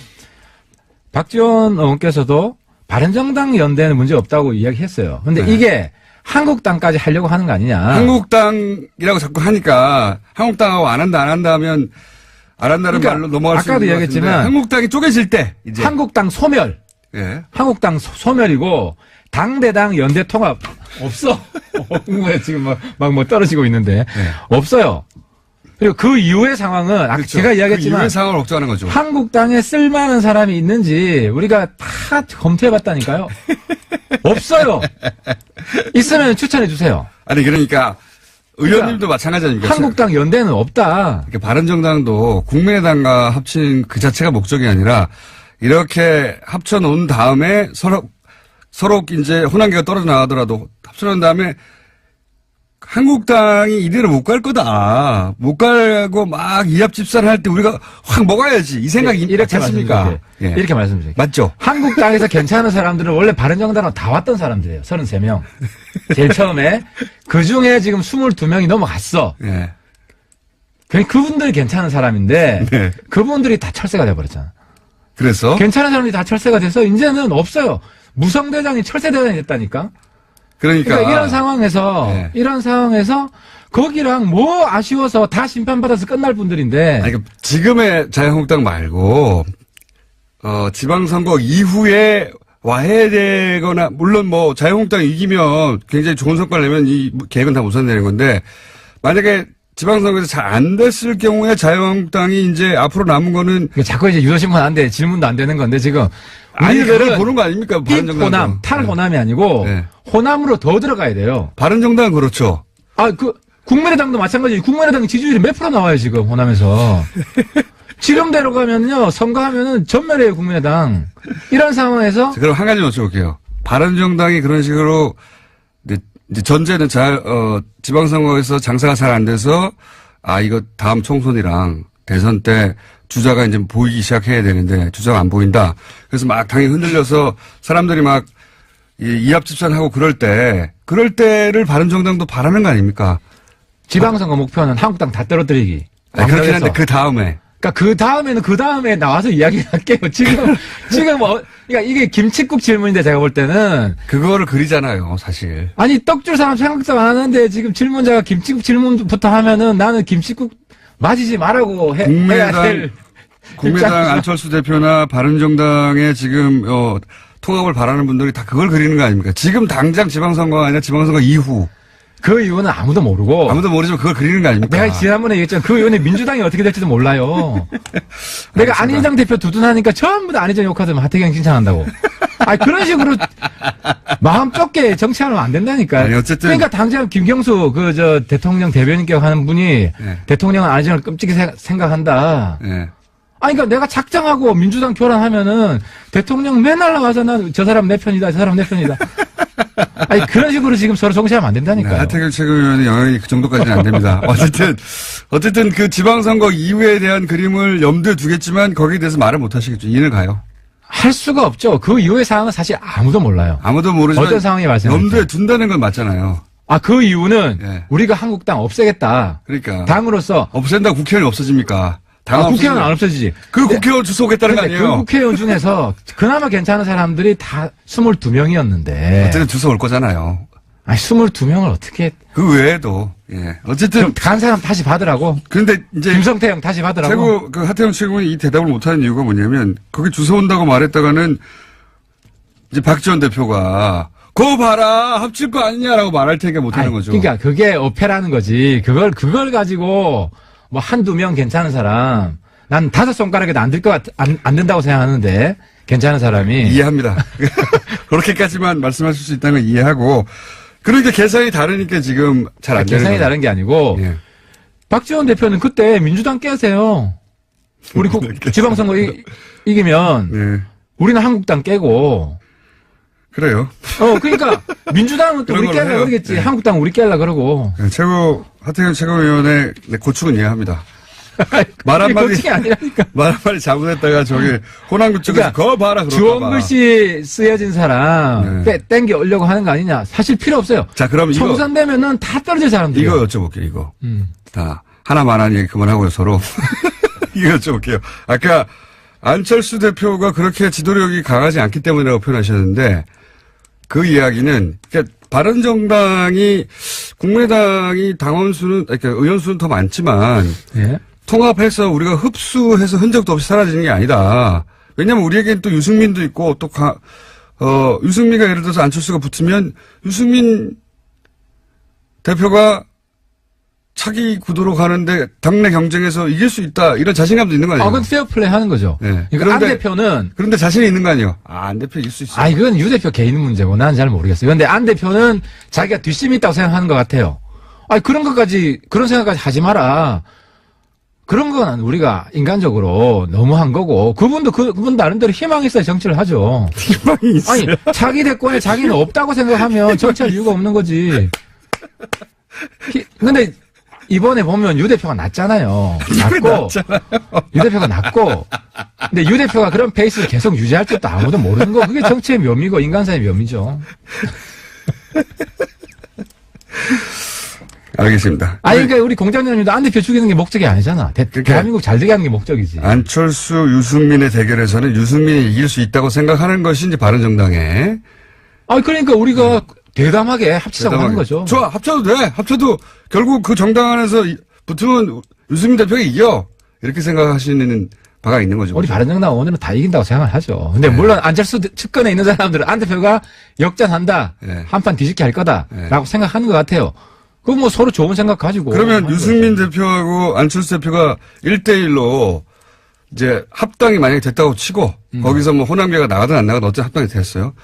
박지원 의원께서도 바른정당 연대는 문제 없다고 이야기했어요. 근데 이게 한국당까지 하려고 하는 거 아니냐. 한국당이라고 자꾸 하니까 한국당하고 안 한다 하면 안 한다는 말로 넘어갈 수 있는 것 같은데. 아까도 이야기했지만 한국당이 쪼개질 때 이제 한국당 소멸. 예. 한국당 소멸이고 당대당 연대 통합 없어. 지금 막 떨어지고 있는데 없어요. 그리고 그 이후의 상황은 아까 그렇죠. 제가 그 이야기했지만 이후의 상황을 걱정하는 거죠. 한국당에 쓸만한 사람이 있는지 우리가 다 검토해봤다니까요. 없어요. 있으면 추천해 주세요. 아니 그러니까 의원님도 마찬가지 아닙니까? 한국당 연대는 없다. 이렇게 바른정당도 국민의당과 합친 그 자체가 목적이 아니라 이렇게 합쳐놓은 다음에 서로 이제 호남계가 떨어져 나가더라도 합쳐놓은 다음에 한국당이 이대로 못 갈 거다. 못 가고 막 이합집산을 할 때 우리가 확 먹어야지. 이 생각이 이렇게 않습니까? 말씀드릴게요. 이렇게 말씀드릴게요. 맞죠? 한국당에서 괜찮은 사람들은 원래 바른정당으로 다 왔던 사람들이에요. 33명. 제일 처음에. 그 중에 지금 22명이 넘어갔어. 예. 그분들이 괜찮은 사람인데 네. 그분들이 다 철새가 돼버렸잖아. 그래서 괜찮은 사람들이 다 철새가 돼서 이제는 없어요. 무성대장이 철새대장이 됐다니까. 그러니까 이런 상황에서 거기랑 뭐 아쉬워서 다 심판받아서 끝날 분들인데. 아니, 지금의 자유한국당 말고 지방선거 이후에 와해되거나 물론 뭐 자유한국당이 이기면 굉장히 좋은 성과를 내면 이 계획은 다 무산되는 건데 만약에 지방선거에서 잘 안 됐을 경우에 자유한국당이 이제 앞으로 남은 거는 자꾸 이제 유도신문 안 돼. 질문도 안 되는 건데 지금 아니 그걸 우리들은 보는 거 아닙니까? 바른정당 호남, 탈호남이 아니고 네. 호남으로 더 들어가야 돼요. 바른정당은 그렇죠. 국민의당도 마찬가지예요. 국민의당 지지율이 몇 프로 나와요 지금 호남에서. 지금대로 가면요 선거하면은 전멸해요 국민의당. 이런 상황에서 그럼 한 가지 여쭤볼게요. 바른정당이 그런 식으로 이제 전제는 지방선거에서 장사가 잘 안 돼서 이거 다음 총선이랑 대선 때 주자가 이제 보이기 시작해야 되는데 주자가 안 보인다. 그래서 막 당이 흔들려서 사람들이 막 이합집산하고 그럴 때를 바른정당도 바라는 거 아닙니까? 지방선거 목표는 한국당 다 떨어뜨리기. 그렇긴 한데 그 다음에. 그러니까 그 다음에 나와서 이야기를 할게요. 그러니까 이게 김칫국 질문인데 제가 볼 때는. 그거를 그리잖아요, 사실. 아니, 떡줄 사람 생각도 안 하는데 지금 질문자가 김칫국 질문부터 하면은 나는 김칫국 맞이지 말라고 해야 될. 국민의당 안철수 대표나 바른정당의 지금, 통합을 바라는 분들이 다 그걸 그리는 거 아닙니까? 지금 당장 지방선거가 아니라 지방선거 이후. 그 이유는 아무도 모르고. 아무도 모르지만 그걸 그리는 거 아닙니까? 내가 지난번에 얘기했잖아. 그 이후에 민주당이 어떻게 될지도 몰라요. 내가 안희정 대표 두둔하니까 전부 다 안희정 욕하더만 하태경 칭찬한다고. 그런 식으로 마음 좁게 정치하면 안 된다니까. 아니, 어쨌든. 그러니까 당장 김경수 대통령 대변인께 하는 분이 대통령은 안희정을 끔찍이 생각한다. 그러니까 내가 작정하고 민주당 교란하면은 대통령 맨날 나와서 난 저 사람 내 편이다, 저 사람 내 편이다. 그런 식으로 지금 서로 정치하면 안 된다니까요. 하태경 최고위원의 영향이 그 정도까지는 안 됩니다. 어쨌든 그 지방선거 이후에 대한 그림을 염두에 두겠지만 거기에 대해서 말을 못 하시겠죠. 이해는 가요. 할 수가 없죠. 그 이후의 상황은 사실 아무도 몰라요. 아무도 모르지만 어떤 상황이 발생할지. 염두에 둔다는 건 맞잖아요. 그 이유는 우리가 한국당 없애겠다. 그러니까. 당으로서. 없앤다고 국회의원이 없어집니까? 국회의원은 안 없어지지. 그 국회의원 주소 오겠다는 거 아니에요? 그 국회의원 중에서 그나마 괜찮은 사람들이 다 22명이었는데. 어쨌든 주소 올 거잖아요. 22명을 어떻게. 그 외에도, 어쨌든. 간 사람 다시 받으라고. 그런데 이제. 김성태 형 다시 받으라고. 하태경 최고위원이 이 대답을 못하는 이유가 뭐냐면, 거기 주소 온다고 말했다가는, 이제 박지원 대표가, 그거 봐라! 합칠 거 아니냐라고 말할 테니까 못하는 거죠. 그러니까 그게 어폐라는 거지. 그걸 가지고, 한두 명 괜찮은 사람, 난 5손가락에도 안 된다고 생각하는데, 괜찮은 사람이. 이해합니다. 그렇게까지만 말씀하실 수 있다는 건 이해하고, 그러니까 계산이 다르니까 지금 잘 안 되는 계산이 다른 게 아니고, 박지원 대표는 그때 민주당 깨세요. 우리 지방선거 이기면, 우리는 한국당 깨고, 그래요. 그러니까 민주당은 또 우리 깨려고 그러겠지. 한국당 우리 깨려고 그러고. 하태경 최고위원의 고충은 이해합니다. 말 한마디 아니라니까. 말 한마디 잘못했다가 호남구 쪽에서 그거 봐라 그럴까 봐. 주원글씨 쓰여진 사람 땡겨 오려고 하는 거 아니냐. 사실 필요 없어요. 자, 그럼 총선 되면은 다 떨어질 사람들. 이거 여쭤볼게요, 이거. 하나만한 얘기 그만하고요, 서로. 이거 여쭤볼게요. 아까 안철수 대표가 그렇게 지도력이 강하지 않기 때문이라고 표현하셨는데, 그 이야기는, 그러니까 바른정당이, 국민의당이 그러니까 의원 수는 더 많지만, 통합해서 우리가 흡수해서 흔적도 없이 사라지는 게 아니다. 왜냐면 우리에겐 또 유승민도 있고, 유승민과 예를 들어서 안철수가 붙으면, 유승민 대표가 차기 구도로 가는데 당내 경쟁에서 이길 수 있다. 이런 자신감도 있는 거 아니에요? 그건 페어플레이 하는 거죠. 네. 그러니까 안 대표는 그런데 자신이 있는 거 아니에요? 안 대표 이길 수 있어. 이건 유 대표 개인 문제고 나는 잘 모르겠어요. 그런데 안 대표는 자기가 뒷심이 있다고 생각하는 것 같아요. 그런 생각까지 하지 마라. 그런 건 우리가 인간적으로 너무한 거고, 그분 나름대로 희망이 있어야 정치를 하죠. 희망이 있어요. 아니, 자기 대권에 자기는 없다고 생각하면 정치할 이유가 없는 거지. 근데 이번에 보면 유 대표가 낫잖아요. 유 대표가 낫고, 근데 유 대표가 그런 페이스를 계속 유지할 것도 아무도 모르는 거, 그게 정치의 묘미고 인간사의 묘미죠. 알겠습니다. 그러니까 우리 공장장님도 안 대표 죽이는 게 목적이 아니잖아. 대한민국 잘 되게 하는 게 목적이지. 안철수, 유승민의 대결에서는 유승민이 이길 수 있다고 생각하는 것이 이제 바른정당의. 그러니까 우리가 대담하게 합치자고 하는 거죠. 좋아, 합쳐도 돼. 합쳐도 결국 그 정당 안에서 붙으면 유승민 대표가 이겨. 이렇게 생각하시는 바가 있는 거죠. 우리 바른정당 의원들은 다 이긴다고 생각을 하죠. 근데 물론 안철수 측근에 있는 사람들은 안 대표가 역전한다. 네. 한판 뒤집게 할 거다라고 생각하는 것 같아요. 그거 뭐 서로 좋은 생각 가지고. 그러면 유승민 대표하고 안철수 대표가 1대1로 이제 합당이 만약에 됐다고 치고 거기서 뭐 호남계가 나가든 안 나가든 어쨌든 합당이 됐어요.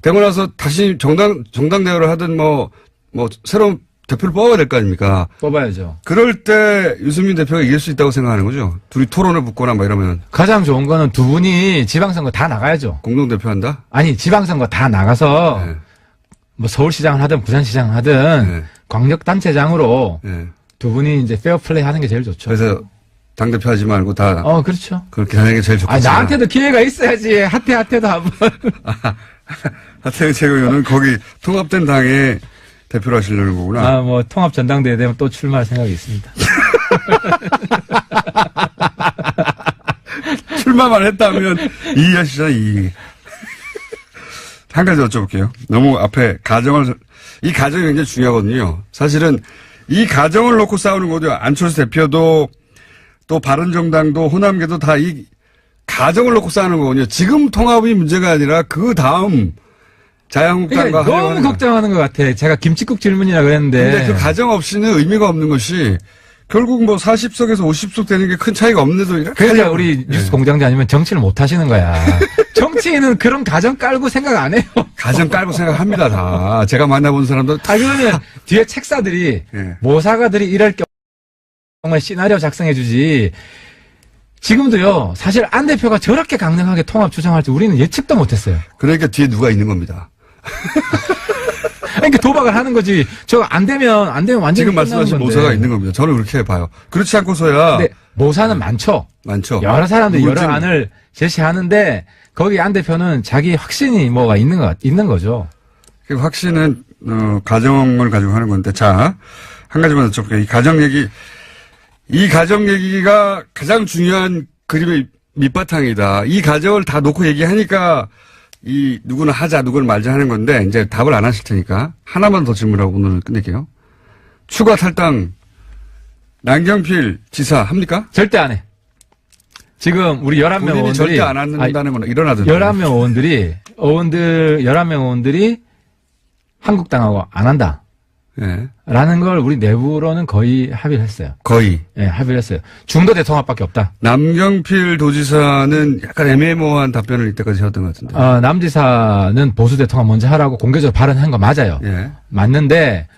되고 나서 다시 정당 대화를 하든 뭐 새로운 대표를 뽑아야 될 거 아닙니까? 뽑아야죠. 그럴 때 유승민 대표가 이길 수 있다고 생각하는 거죠. 둘이 토론을 붙거나 뭐 이러면. 가장 좋은 거는 두 분이 지방선거 다 나가야죠. 공동대표 한다? 아니, 지방선거 다 나가서 네. 뭐 서울시장을 하든 부산시장을 하든 네. 광역단체장으로 네. 두 분이 이제 페어플레이 하는 게 제일 좋죠. 그래서 당대표 하지 말고 다. 그렇죠. 그렇게 하는 게 제일 좋겠어요. 나한테도 기회가 있어야지. 하태도 한번. 하태경 최고위원은 거기 통합된 당의 대표로 하시려는 거구나. 뭐 통합 전당대회 되면 또 출마할 생각이 있습니다. 출마만 했다면 이해하시잖아요, 이. 한 가지 여쭤볼게요. 너무 앞에 이 가정이 굉장히 중요하거든요. 사실은 이 가정을 놓고 싸우는 거죠. 안철수 대표도 또 바른정당도 호남계도 다 이 가정을 놓고 싸우는 거거든요. 지금 통합이 문제가 아니라 그 다음 자유한국당과 그러니까 너무 걱정하는 것 같아. 제가 김칫국 질문이라 그랬는데. 근데 그 가정 없이는 의미가 없는 것이 결국 뭐 40석에서 50석 되는 게 큰 차이가 없는데도 이렇게. 그러니까 우리 뉴스 공장장 아니면 정치를 못 하시는 거야. 정치인은 그런 가정 깔고 생각 안 해요. 가정 깔고 생각합니다, 다. 제가 만나본 사람도. 그러면 뒤에 책사들이, 예. 모사가들이 이럴 경우에 시나리오 작성해 주지. 지금도요, 사실 안 대표가 저렇게 강력하게 통합 주장할 줄 우리는 예측도 못 했어요. 그러니까 뒤에 누가 있는 겁니다. 그러니까 도박을 하는 거지. 저거 안 되면 완전히 지금 끝나는 말씀하신 건데. 모사가 있는 겁니다. 저는 그렇게 봐요. 그렇지 않고서야. 근데 모사는 많죠. 많죠. 여러 사람들이 여러 누굴지는. 안을 제시하는데 거기 안 대표는 자기 확신이 뭐가 있는 거죠. 그 확신은 가정을 가지고 하는 건데. 자, 한 가지만 여쭤볼게요. 이 가정 얘기가 가장 중요한 그림의 밑바탕이다. 이 가정을 다 놓고 얘기하니까 누구는 하자, 누구는 말자 하는 건데, 이제 답을 안 하실 테니까, 하나만 더 질문하고 오늘 끝낼게요. 추가 탈당, 남경필 지사 합니까? 절대 안 해. 지금 우리 11명 본인이 의원들이. 절대 안 한다는 건 일어나던데. 11명 11명 의원들이 한국당하고 안 한다. 예. 라는 걸 우리 내부로는 거의 합의를 했어요. 거의. 예, 합의를 했어요. 중도 대통합밖에 없다. 남경필 도지사는 약간 애매모호한 답변을 이때까지 해왔던 것 같은데. 남 지사는 보수 대통합 먼저 하라고 공개적으로 발언한 거 맞아요. 예. 맞는데,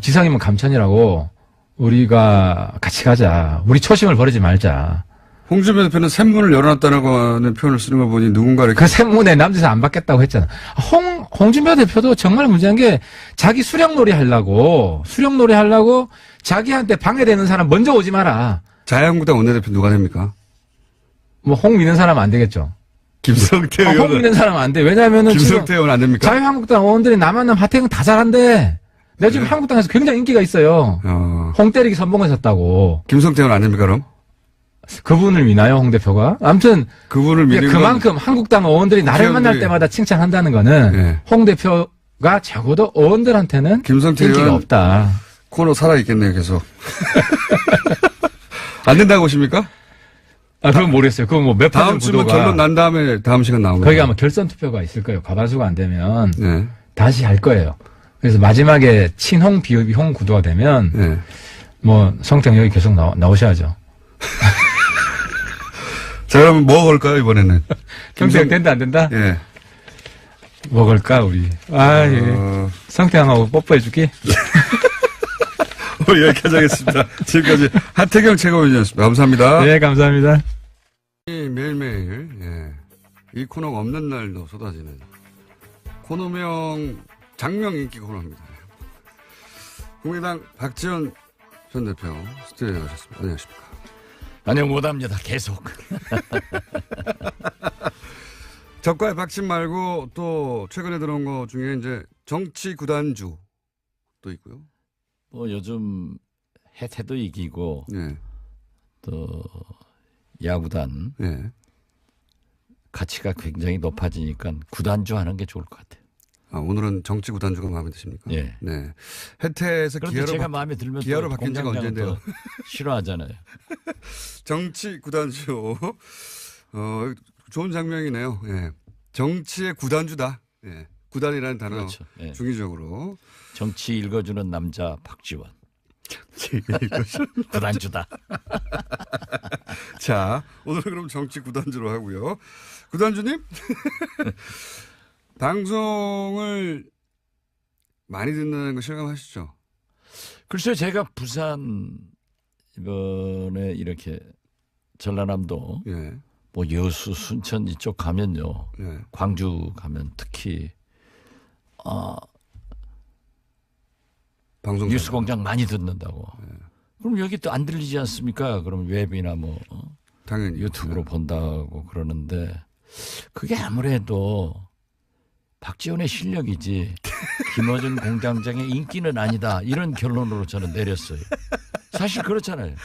지상이면 감천이라고 우리가 같이 가자. 우리 초심을 버리지 말자. 홍준표 대표는 샘문을 열어놨다는 표현을 쓰는 걸 보니 누군가를. 그 샘문에 남지사 안 받겠다고 했잖아. 홍준표 대표도 정말 문제한 게 자기 수령놀이 하려고 자기한테 방해되는 사람 먼저 오지 마라. 자유한국당 원내대표 누가 됩니까? 뭐 홍 믿는 사람 안 되겠죠. 김성태 홍 의원은. 믿는 사람 안 돼. 왜냐면은 김성태 의원 안 됩니까? 자유한국당 의원들이 남한남 하태경 다 잘한대. 내가 지금 한국당에서 굉장히 인기가 있어요. 홍 때리기 선봉하셨다고. 김성태 의원 안 됩니까, 그럼? 그분을 미나요, 홍 대표가? 아무튼 그분을 미는 그만큼 한국당 의원들이 나를 만날 국회의원들이- 때마다 칭찬한다는 거는 네. 홍 대표가 적어도 의원들한테는 김성태 인기가 의원 없다. 코너 살아있겠네요, 계속. 안 된다고 보십니까? 그건 모르겠어요. 그건 뭐 몇 다음 번 주면 구도가 결론 난 다음에 다음 시간 나오면. 거기 아마 결선 투표가 있을 거예요. 과반수가 안 되면 네. 다시 할 거예요. 그래서 마지막에 친홍 비홍 구도가 되면 네. 뭐 성태형 여기 계속 나오셔야죠. 자, 그럼 뭐 걸까요, 이번에는? 성태형 된다 안 된다? 예. 뭐 걸까 우리? 아 예. 성태형하고 뽀뽀해주기. 여기까지 하겠습니다. 지금까지 하태경 최고위원이었습니다. 감사합니다. 네 감사합니다. 매일매일, 예. 이 코너가 없는 날도 쏟아지는 코너명 장명 인기 코너입니다. 국민의당 박지원 전 대표 스튜디오에 오셨습니다. 안녕하십니까. 안녕 못합니다. 계속. 적과의 박침 말고 또 최근에 들어온 거 중에 이제 정치 구단주 또 있고요. 뭐 요즘 해태도 이기고 예. 또 야구단 예. 가치가 굉장히 높아지니까 구단주 하는 게 좋을 것 같아요. 아, 오늘은 정치 구단주가 마음에 드십니까? 예. 네. 해태에서 그런데 제가 마음에 들면 기아로 또 바뀐 지가 공장장은 언젠데요? 또 싫어하잖아요. 정치 구단주. 좋은 장면이네요. 예. 정치의 구단주다. 예. 구단이라는 단어 그렇죠. 예. 중의적으로. 정치 읽어주는 남자 박지원. 구단주다. 자, 오늘은 그럼 정치 구단주로 하고요. 구단주님? 방송을 많이 듣는 거 실감하시죠? 글쎄요, 제가 부산 이번에 이렇게 전라남도 예. 뭐 여수, 순천 이쪽 가면요, 예. 광주 가면 특히 방송 뉴스공장 많이 듣는다고. 그럼 여기 또 안 들리지 않습니까? 그럼 웹이나 뭐 당연히 유튜브로 본다고 그러는데 그게 아무래도 박지원의 실력이지 김어준 공장장의 인기는 아니다 이런 결론으로 저는 내렸어요. 사실 그렇잖아요.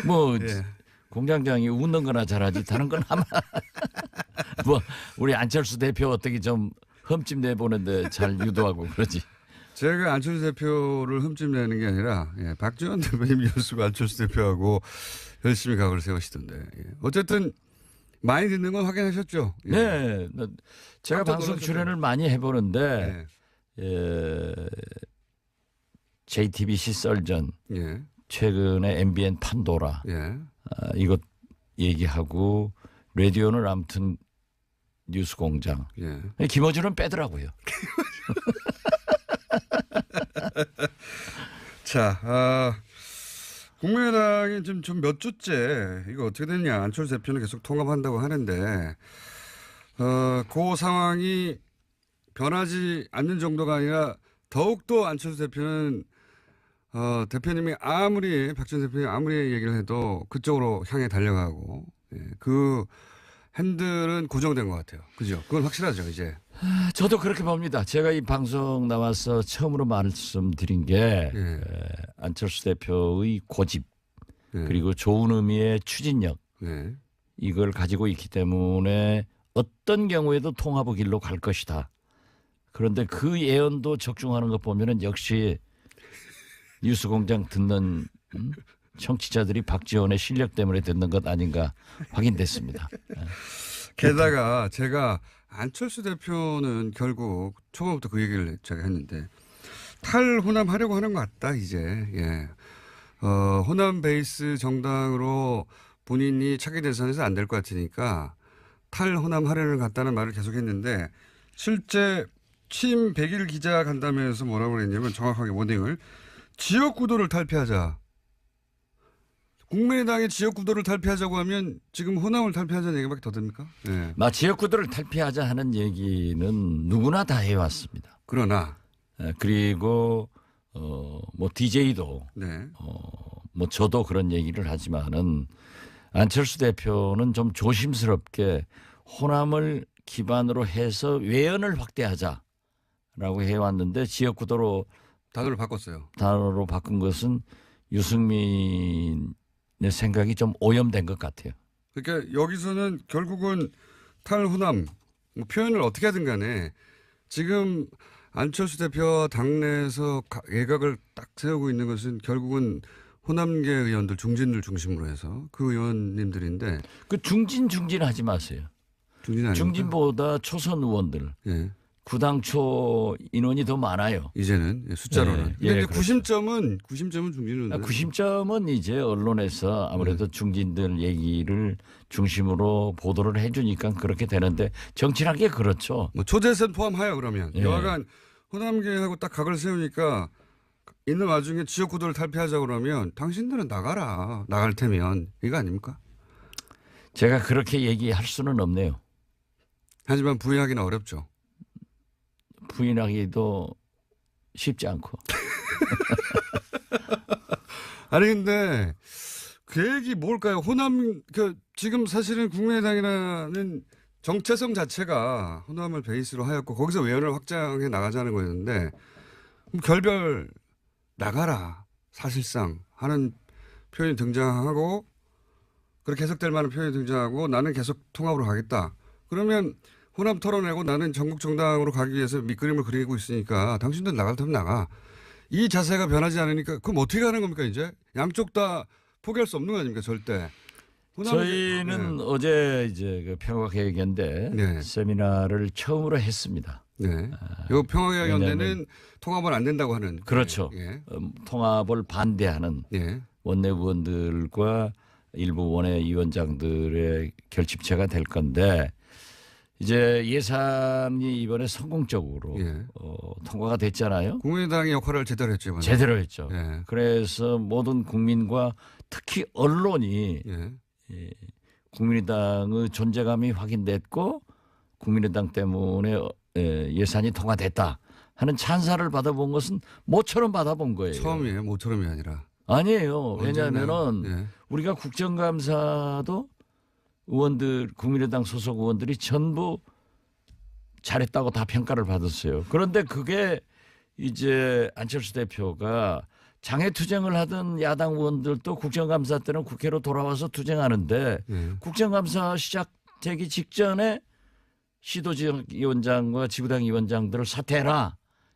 뭐 예. 공장장이 웃는 거나 잘하지 다른 건 아마 뭐 우리 안철수 대표 어떻게 좀 흠집 내보는데 잘 유도하고 그러지. 제가 안철수 대표를 흠집내는 게 아니라 예, 박지원 대표님 연수가 안철수 대표하고 열심히 각을 세우시던데 예. 어쨌든 많이 듣는 건 확인하셨죠? 예. 네, 제가 깜짝 방송 놀라셨죠? 출연을 많이 해보는데 예. JTBC 썰전 예. 최근에 MBN 판도라 예. 이것 얘기하고 라디오는 아무튼 뉴스공장 예. 김어준은 빼더라고요. 자, 국민의당이 지금 좀 몇 주째 이거 어떻게 됐냐 안철수 대표는 계속 통합한다고 하는데 그 상황이 변하지 않는 정도가 아니라 더욱더 안철수 대표는 대표님이 박지원 대표님이 아무리 얘기를 해도 그쪽으로 향해 달려가고 예, 그 핸들은 고정된 것 같아요. 그죠? 그건 확실하죠 이제. 저도 그렇게 봅니다. 제가 이 방송 나와서 처음으로 말씀드린 게 예. 안철수 대표의 고집 예. 그리고 좋은 의미의 추진력 네. 이걸 가지고 있기 때문에 어떤 경우에도 통합의 길로 갈 것이다. 그런데 그 예언도 적중하는 것 보면은 역시 뉴스공장 듣는 청취자들이 박지원의 실력 때문에 듣는 것 아닌가 확인됐습니다. 게다가 제가 안철수 대표는 결국 초반부터 그 얘기를 제가 했는데 탈호남하려고 하는 것 같다 이제. 예. 호남 베이스 정당으로 본인이 차기 대선에서 안 될 것 같으니까 탈호남 하려는 것 같다는 말을 계속했는데 실제 취임 100일 기자 간담회에서 뭐라고 그랬냐면 정확하게 워딩을 지역구도를 탈피하자. 국민의당의 지역구도를 탈피하자고 하면 지금 호남을 탈피하자는 얘기밖에 더 됩니까? 네. 지역구도를 탈피하자 하는 얘기는 누구나 다 해왔습니다. 그러나 그리고 뭐 DJ도 네. 뭐 저도 그런 얘기를 하지만은 안철수 대표는 좀 조심스럽게 호남을 기반으로 해서 외연을 확대하자라고 해왔는데 지역구도로 단어를 바꿨어요. 단어로 바꾼 것은 유승민의 생각이 좀 오염된 것 같아요. 그러니까 여기서는 결국은 탈호남 뭐 표현을 어떻게 하든 간에 지금 안철수 대표와 당내에서 예각을 딱 세우고 있는 것은 결국은 호남계 의원들 중진들 중심으로 해서 그 의원님들인데 그 중진 하지 마세요. 중진 아닙니까? 중진보다 초선 의원들 예. 구당초 인원이 더 많아요. 이제는 숫자로는. 예, 근데 예, 이제 그렇죠. 구심점은 중진은. 구심점은 이제 언론에서 아무래도 중진들 얘기를 중심으로 보도를 해주니까 그렇게 되는데 정치란 게 그렇죠. 뭐 초재선 포함하여 그러면 예. 여하간 호남계하고 딱 각을 세우니까 있는 와중에 지역구도를 탈피하자 그러면 당신들은 나가라. 나갈 테면 이거 아닙니까? 제가 그렇게 얘기할 수는 없네요. 하지만 부인하기는 어렵죠. 부인하기도 쉽지 않고. 아니 근데 계획이 뭘까요? 호남 지금 사실은 국민의당이라는 정체성 자체가 호남을 베이스로 하였고 거기서 외연을 확장해 나가자는 거였는데 그럼 결별 나가라 사실상 하는 표현이 등장하고 그렇게 해석될 만한 표현이 등장하고 나는 계속 통합으로 가겠다. 그러면 호남 털어내고 나는 전국 정당으로 가기 위해서 밑그림을 그리고 있으니까 당신들 나갈 테면 나가. 이 자세가 변하지 않으니까 그럼 어떻게 하는 겁니까 이제? 양쪽 다 포기할 수 없는 거 아닙니까 절대. 저희는 네. 어제 이제 그 평화계획연대 네. 세미나를 처음으로 했습니다. 네. 이 평화계획연대는 왜냐하면 통합은 안 된다고 하는. 그렇죠. 예. 통합을 반대하는 예. 원내 의원들과 일부 원외 위원장들의 결집체가 될 건데 이제 예산이 이번에 성공적으로 예. 통과가 됐잖아요. 국민의당의 역할을 제대로 했죠. 이번에. 제대로 했죠. 예. 그래서 모든 국민과 특히 언론이 예. 국민의당의 존재감이 확인됐고 국민의당 때문에 예산이 통과됐다 하는 찬사를 받아본 것은 모처럼 받아본 거예요. 처음이에요. 모처럼이 아니라. 아니에요. 언제나. 왜냐하면은 예. 우리가 국정감사도 의원들 국민의당 소속 의원들이 전부 잘했다고 다 평가를 받았어요. 그런데 그게 이제 안철수 대표가 장애투쟁을 하던 야당 의원들도 국정감사 때는 국회로 돌아와서 투쟁하는데 예. 국정감사 시작되기 직전에 시도지역위원장과 지구당 위원장들을 사퇴해라.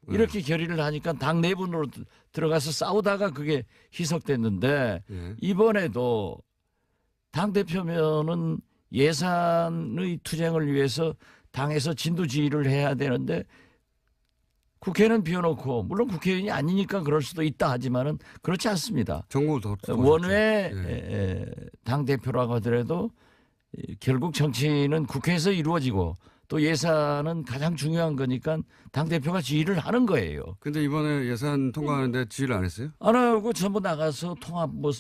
이렇게 결의를 하니까 당 내분으로 들어가서 싸우다가 그게 희석됐는데 예. 이번에도 당대표면은 예산의 투쟁을 위해서 당에서 진두지휘를 해야 되는데 국회는 비워놓고 물론 국회의원이 아니니까 그럴 수도 있다 하지만은 그렇지 않습니다. 정국을 더 원외 예. 당대표라고 하더라도 결국 정치는 국회에서 이루어지고 또 예산은 가장 중요한 거니까 당대표가 지휘를 하는 거예요. 근데 이번에 예산 통과하는데 지휘를 안 했어요? 안 하고 전부 나가서 통합 뭐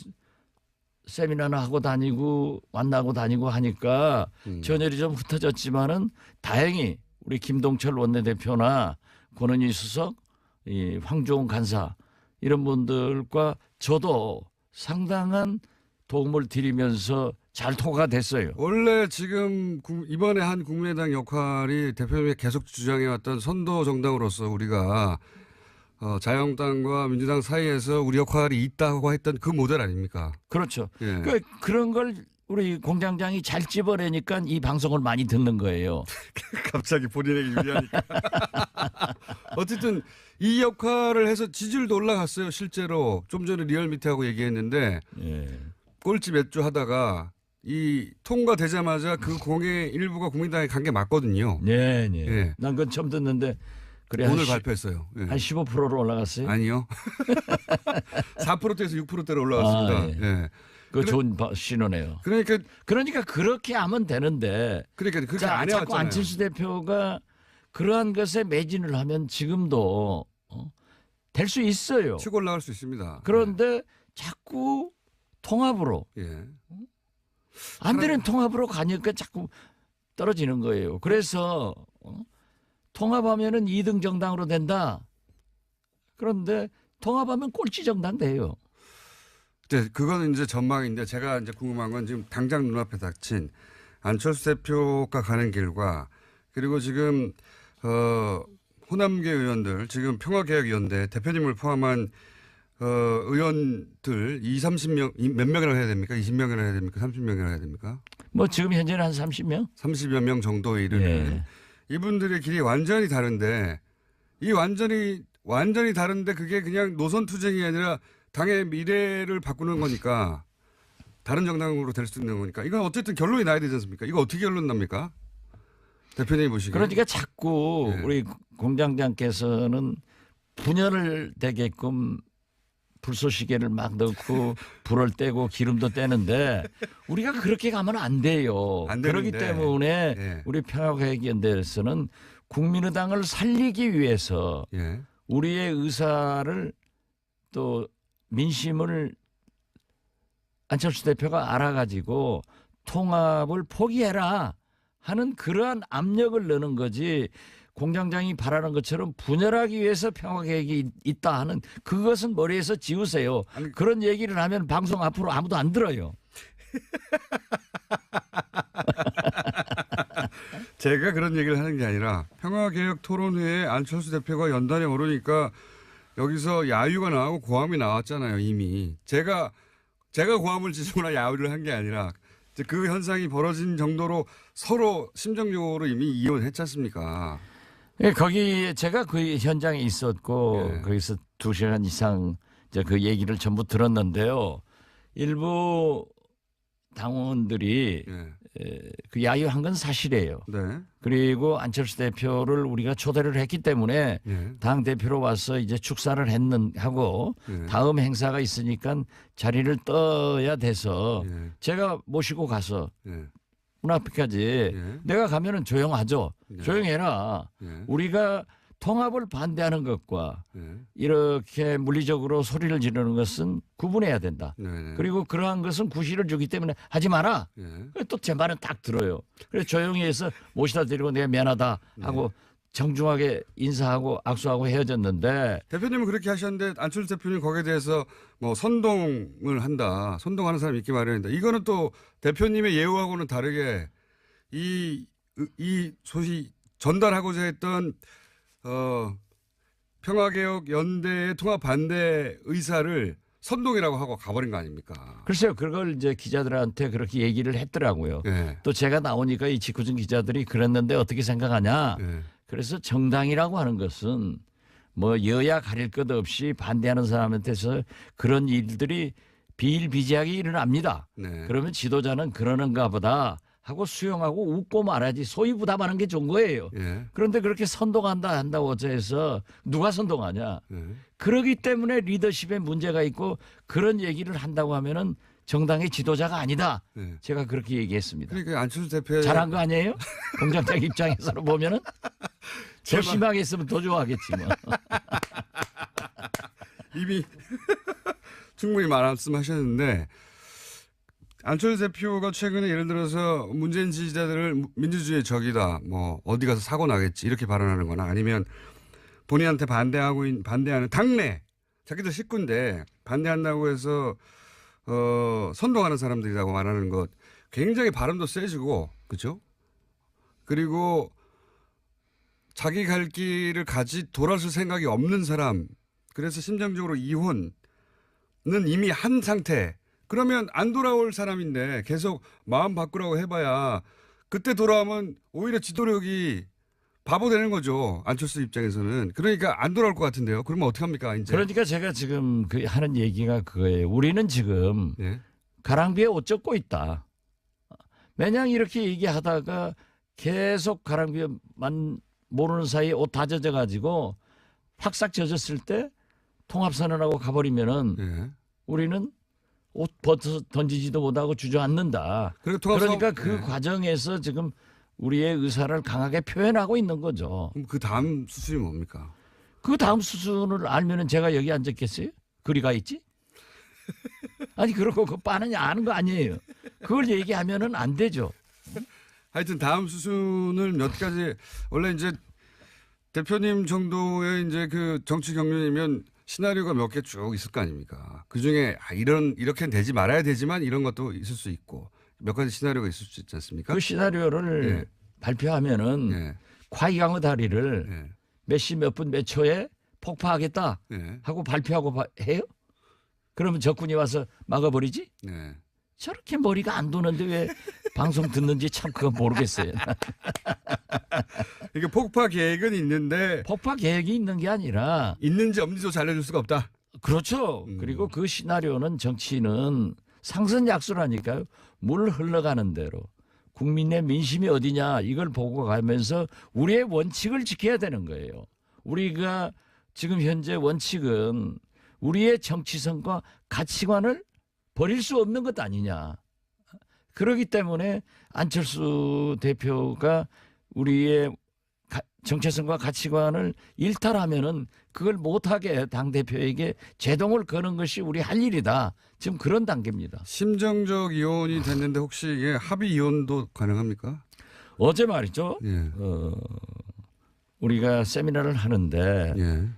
세미나나 하고 다니고 만나고 다니고 하니까 전열이 좀 흩어졌지만은 다행히 우리 김동철 원내대표나 권은희 수석, 이 황종훈 간사 이런 분들과 저도 상당한 도움을 드리면서 잘 통과가 됐어요. 원래 지금 이번에 한 국민의당 역할이 대표님이 계속 주장해왔던 선도 정당으로서 우리가 자유한국당과 민주당 사이에서 우리 역할이 있다고 했던 그 모델 아닙니까? 그렇죠. 예. 그런 걸 우리 공장장이 잘 집어내니까 이 방송을 많이 듣는 거예요. 갑자기 본인에게 유리하니까. 어쨌든 이 역할을 해서 지지율도 올라갔어요. 실제로 좀 전에 리얼미터하고 얘기했는데 예. 꼴찌 몇 주 하다가 이 통과되자마자 그 공의 일부가 국민당에 간 게 맞거든요. 네, 네. 예. 난 그건 처음 듣는데 그래 오늘 한 발표했어요. 예. 한 15%로 올라갔어요. 아니요. 4%대에서 6%대로 올라왔습니다. 아, 예. 예. 그 좋은 신호네요. 그러니까 그렇게 하면 되는데. 그렇게 자, 안 자꾸 해왔잖아요. 안철수 대표가 그러한 것에 매진을 하면 지금도 될 수 있어요. 치고 올라갈 수 있습니다. 그런데 자꾸 통합으로 예. 안 되는 통합으로 가니까 자꾸 떨어지는 거예요. 그래서 통합하면은 2등 정당으로 된다. 그런데 통합하면 꼴찌 정당 돼요. 네, 그거는 이제 전망인데 제가 이제 궁금한 건 지금 당장 눈앞에 닥친 안철수 대표가 가는 길과 그리고 지금 호남계 의원들 지금 평화개혁위원회 대표님을 포함한 의원들 30명 몇 명이나 해야 됩니까? 20명이나 해야 됩니까? 30명이나 해야 됩니까? 뭐 지금 현재는 한 30명? 30여 명 정도에 이르는 예. 이분들의 길이 완전히 다른데 이 완전히 다른데 그게 그냥 노선 투쟁이 아니라 당의 미래를 바꾸는 거니까 다른 정당으로 될 수 있는 거니까 이건 어쨌든 결론이 나야 되지 않습니까? 이거 어떻게 결론 납니까? 대표님이 보시기에. 그러니까 자꾸 네. 우리 공장장께서는 분열을 되게끔 불쏘시개를 막 넣고 불을 떼고 기름도 떼는데 우리가 그렇게 가면 안 돼요. 안 그렇기 되는데. 때문에 예. 우리 평화개혁연대에서는 국민의당을 살리기 위해서 예. 우리의 의사를 또 민심을 안철수 대표가 알아가지고 통합을 포기해라 하는 그러한 압력을 넣는 거지 공장장이 바라는 것처럼 분열하기 위해서 평화계획이 있다 하는 그것은 머리에서 지우세요. 아니, 그런 얘기를 하면 방송 앞으로 아무도 안 들어요. 제가 그런 얘기를 하는 게 아니라 평화개혁 토론회에 안철수 대표가 연단에 오르니까 여기서 야유가 나오고 고함이 나왔잖아요, 이미. 제가 고함을 지르거나 야유를 한 게 아니라 이제 그 현상이 벌어진 정도로 서로 심정적으로 이미 이혼했지 않습니까? 예, 거기 제가 그 현장에 있었고 예. 거기서 2시간 이상 이제 그 얘기를 전부 들었는데요. 일부 당원들이 예. 그 야유한 건 사실이에요. 네. 그리고 안철수 대표를 우리가 초대를 했기 때문에 예. 당 대표로 와서 이제 축사를 하고 예. 다음 행사가 있으니까 자리를 떠야 돼서 예. 제가 모시고 가서 예. 문 앞까지 예. 내가 가면은 조용하죠. 네. 조용해라. 예. 우리가 통합을 반대하는 것과 예. 이렇게 물리적으로 소리를 지르는 것은 구분해야 된다. 네. 그리고 그러한 것은 구실을 주기 때문에 하지 마라. 예. 또 제 말은 딱 들어요. 그래서 조용히 해서 모시다 드리고 내가 미안하다 하고 정중하게 인사하고 악수하고 헤어졌는데 대표님은 그렇게 하셨는데 안철수 대표님 거기에 대해서 뭐 선동을 한다. 선동하는 사람이 있기 마련이다. 이거는 또 대표님의 예우하고는 다르게 이 소식 전달하고자 했던 평화개혁 연대의 통합 반대 의사를 선동이라고 하고 가버린 거 아닙니까? 글쎄요. 그걸 이제 기자들한테 그렇게 얘기를 했더라고요. 예. 또 제가 나오니까 이 직구준 기자들이 그랬는데 어떻게 생각하냐. 예. 그래서 정당이라고 하는 것은 뭐 여야 가릴 것 없이 반대하는 사람한테서 그런 일들이 비일비재하게 일어납니다. 네. 그러면 지도자는 그러는가 보다 하고 수용하고 웃고 말하지 소위 부담하는 게 좋은 거예요. 예. 그런데 그렇게 선동한다 한다고 어째서 누가 선동하냐. 예. 그러기 때문에 리더십에 문제가 있고 그런 얘기를 한다고 하면은 정당의 지도자가 아니다. 예. 제가 그렇게 얘기했습니다. 그러니까 안철수 대표 잘한 거 아니에요? 공장장 입장에서 보면은 더 심하게 했으면 더 좋아하겠지 뭐. 이미 충분히 말씀하셨는데 안철수 대표가 최근에 예를 들어서 문재인 지지자들을 민주주의의 적이다. 뭐 어디 가서 사고 나겠지. 이렇게 발언하는 거나 아니면 본인한테 반대하는 당내 자기들 식구인데 반대한다고 해서 선동하는 사람들이라고 말하는 것 굉장히 발음도 세지고 그렇죠? 그리고 자기 갈 길을 돌아설 생각이 없는 사람 그래서 심정적으로 이혼은 이미 한 상태 그러면 안 돌아올 사람인데 계속 마음 바꾸라고 해봐야 그때 돌아오면 오히려 지도력이 바보 되는 거죠. 안철수 입장에서는. 그러니까 안 돌아올 것 같은데요. 그러면 어떡합니까 이제. 그러니까 제가 지금 그 하는 얘기가 그거예요. 우리는 지금 예. 가랑비에 옷 젖고 있다. 매년 이렇게 얘기하다가 계속 가랑비에만 모르는 사이에 옷 다 젖어가지고 확싹 젖었을 때 통합선언하고 가버리면은 예. 우리는 옷 벗어 던지지도 못하고 주저앉는다. 그러니까 그 예. 과정에서 지금 우리의 의사를 강하게 표현하고 있는 거죠. 그럼 그 다음 수순이 뭡니까? 그 다음 수순을 알면은 제가 여기 앉았겠어요? 그리 가 있지? 아니 그러고 그 빠느냐 아는 거 아니에요. 그걸 얘기하면은 안 되죠. 하여튼 다음 수순을 몇 가지 원래 이제 대표님 정도의 이제 그 정치 경륜이면 시나리오가 몇 개 쭉 있을 거 아닙니까? 그 중에 이렇게는 되지 말아야 되지만 이런 것도 있을 수 있고 몇 가지 시나리오가 있을 수 있지 않습니까? 그 시나리오를 예. 발표하면은 예. 과기강의 다리를 예. 몇 시 몇 분 몇 초에 폭파하겠다 예. 하고 발표하고 해요? 그러면 적군이 와서 막아버리지? 네. 저렇게 머리가 안 도는데 왜 방송 듣는지 참 그거 모르겠어요. 이게 폭파 계획은 있는데 폭파 계획이 있는 게 아니라 있는지 없는지도 알려줄 수가 없다. 그렇죠. 그리고 그 시나리오는 정치는 상선약수라니까요. 물 흘러가는 대로 국민의 민심이 어디냐 이걸 보고 가면서 우리의 원칙을 지켜야 되는 거예요. 우리가 지금 현재 원칙은 우리의 정치성과 가치관을 버릴 수 없는 것 아니냐. 그렇기 때문에 안철수 대표가 우리의 정체성과 가치관을 일탈하면은 그걸 못하게 당대표에게 제동을 거는 것이 우리 할 일이다. 지금 그런 단계입니다. 심정적 이혼이 됐는데 혹시 이게 합의 이혼도 가능합니까? 어제 말이죠. 예. 우리가 세미나를 하는데 예.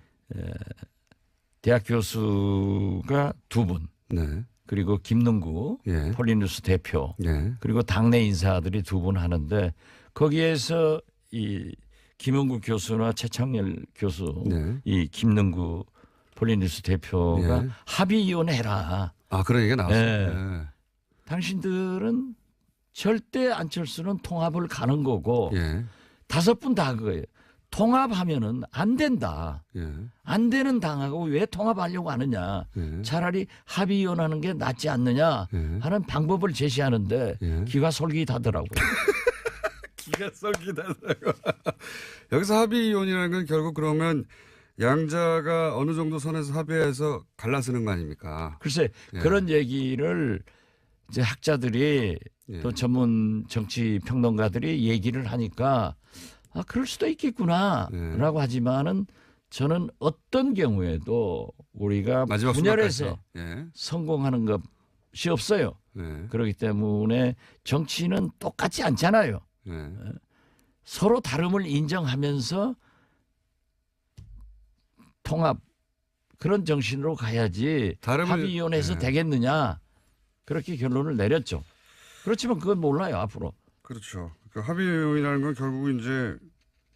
대학 교수가 2분 네. 그리고 김능구 예. 폴리뉴스 대표 예. 그리고 당내 인사들이 2분 하는데 거기에서 이 김은구 교수나 최창렬 교수 네. 이 김능구 폴리뉴스 대표가 예. 합의 이혼해라. 아, 그런 얘기가 나왔어요. 네. 당신들은 절대 안철수는 통합을 가는 거고 예. 5분 다 그거예요. 통합하면은 안 된다. 예. 안 되는 당하고 왜 통합하려고 하느냐. 예. 차라리 합의 이혼하는 게 낫지 않느냐 예. 하는 방법을 제시하는데 예. 기가 솔깃하더라고요. 기가 썩이다라고. 여기서 합의 이혼이라는 건 결국 그러면 양자가 어느 정도 선에서 합의해서 갈라서는 거 아닙니까? 글쎄 예. 그런 얘기를 이제 학자들이 예. 또 전문 정치 평론가들이 얘기를 하니까 아 그럴 수도 있겠구나라고 예. 하지만은 저는 어떤 경우에도 우리가 마지막 분열해서 순간까지. 예. 성공하는 것이 없어요. 예. 그렇기 때문에 정치는 똑같지 않잖아요. 예. 서로 다름을 인정하면서 통합 그런 정신으로 가야지 다름을- 합의위원회에서 네. 되겠느냐 그렇게 결론을 내렸죠. 그렇지만 그건 몰라요 앞으로. 그렇죠. 그 합의이혼이라는 건 결국 이제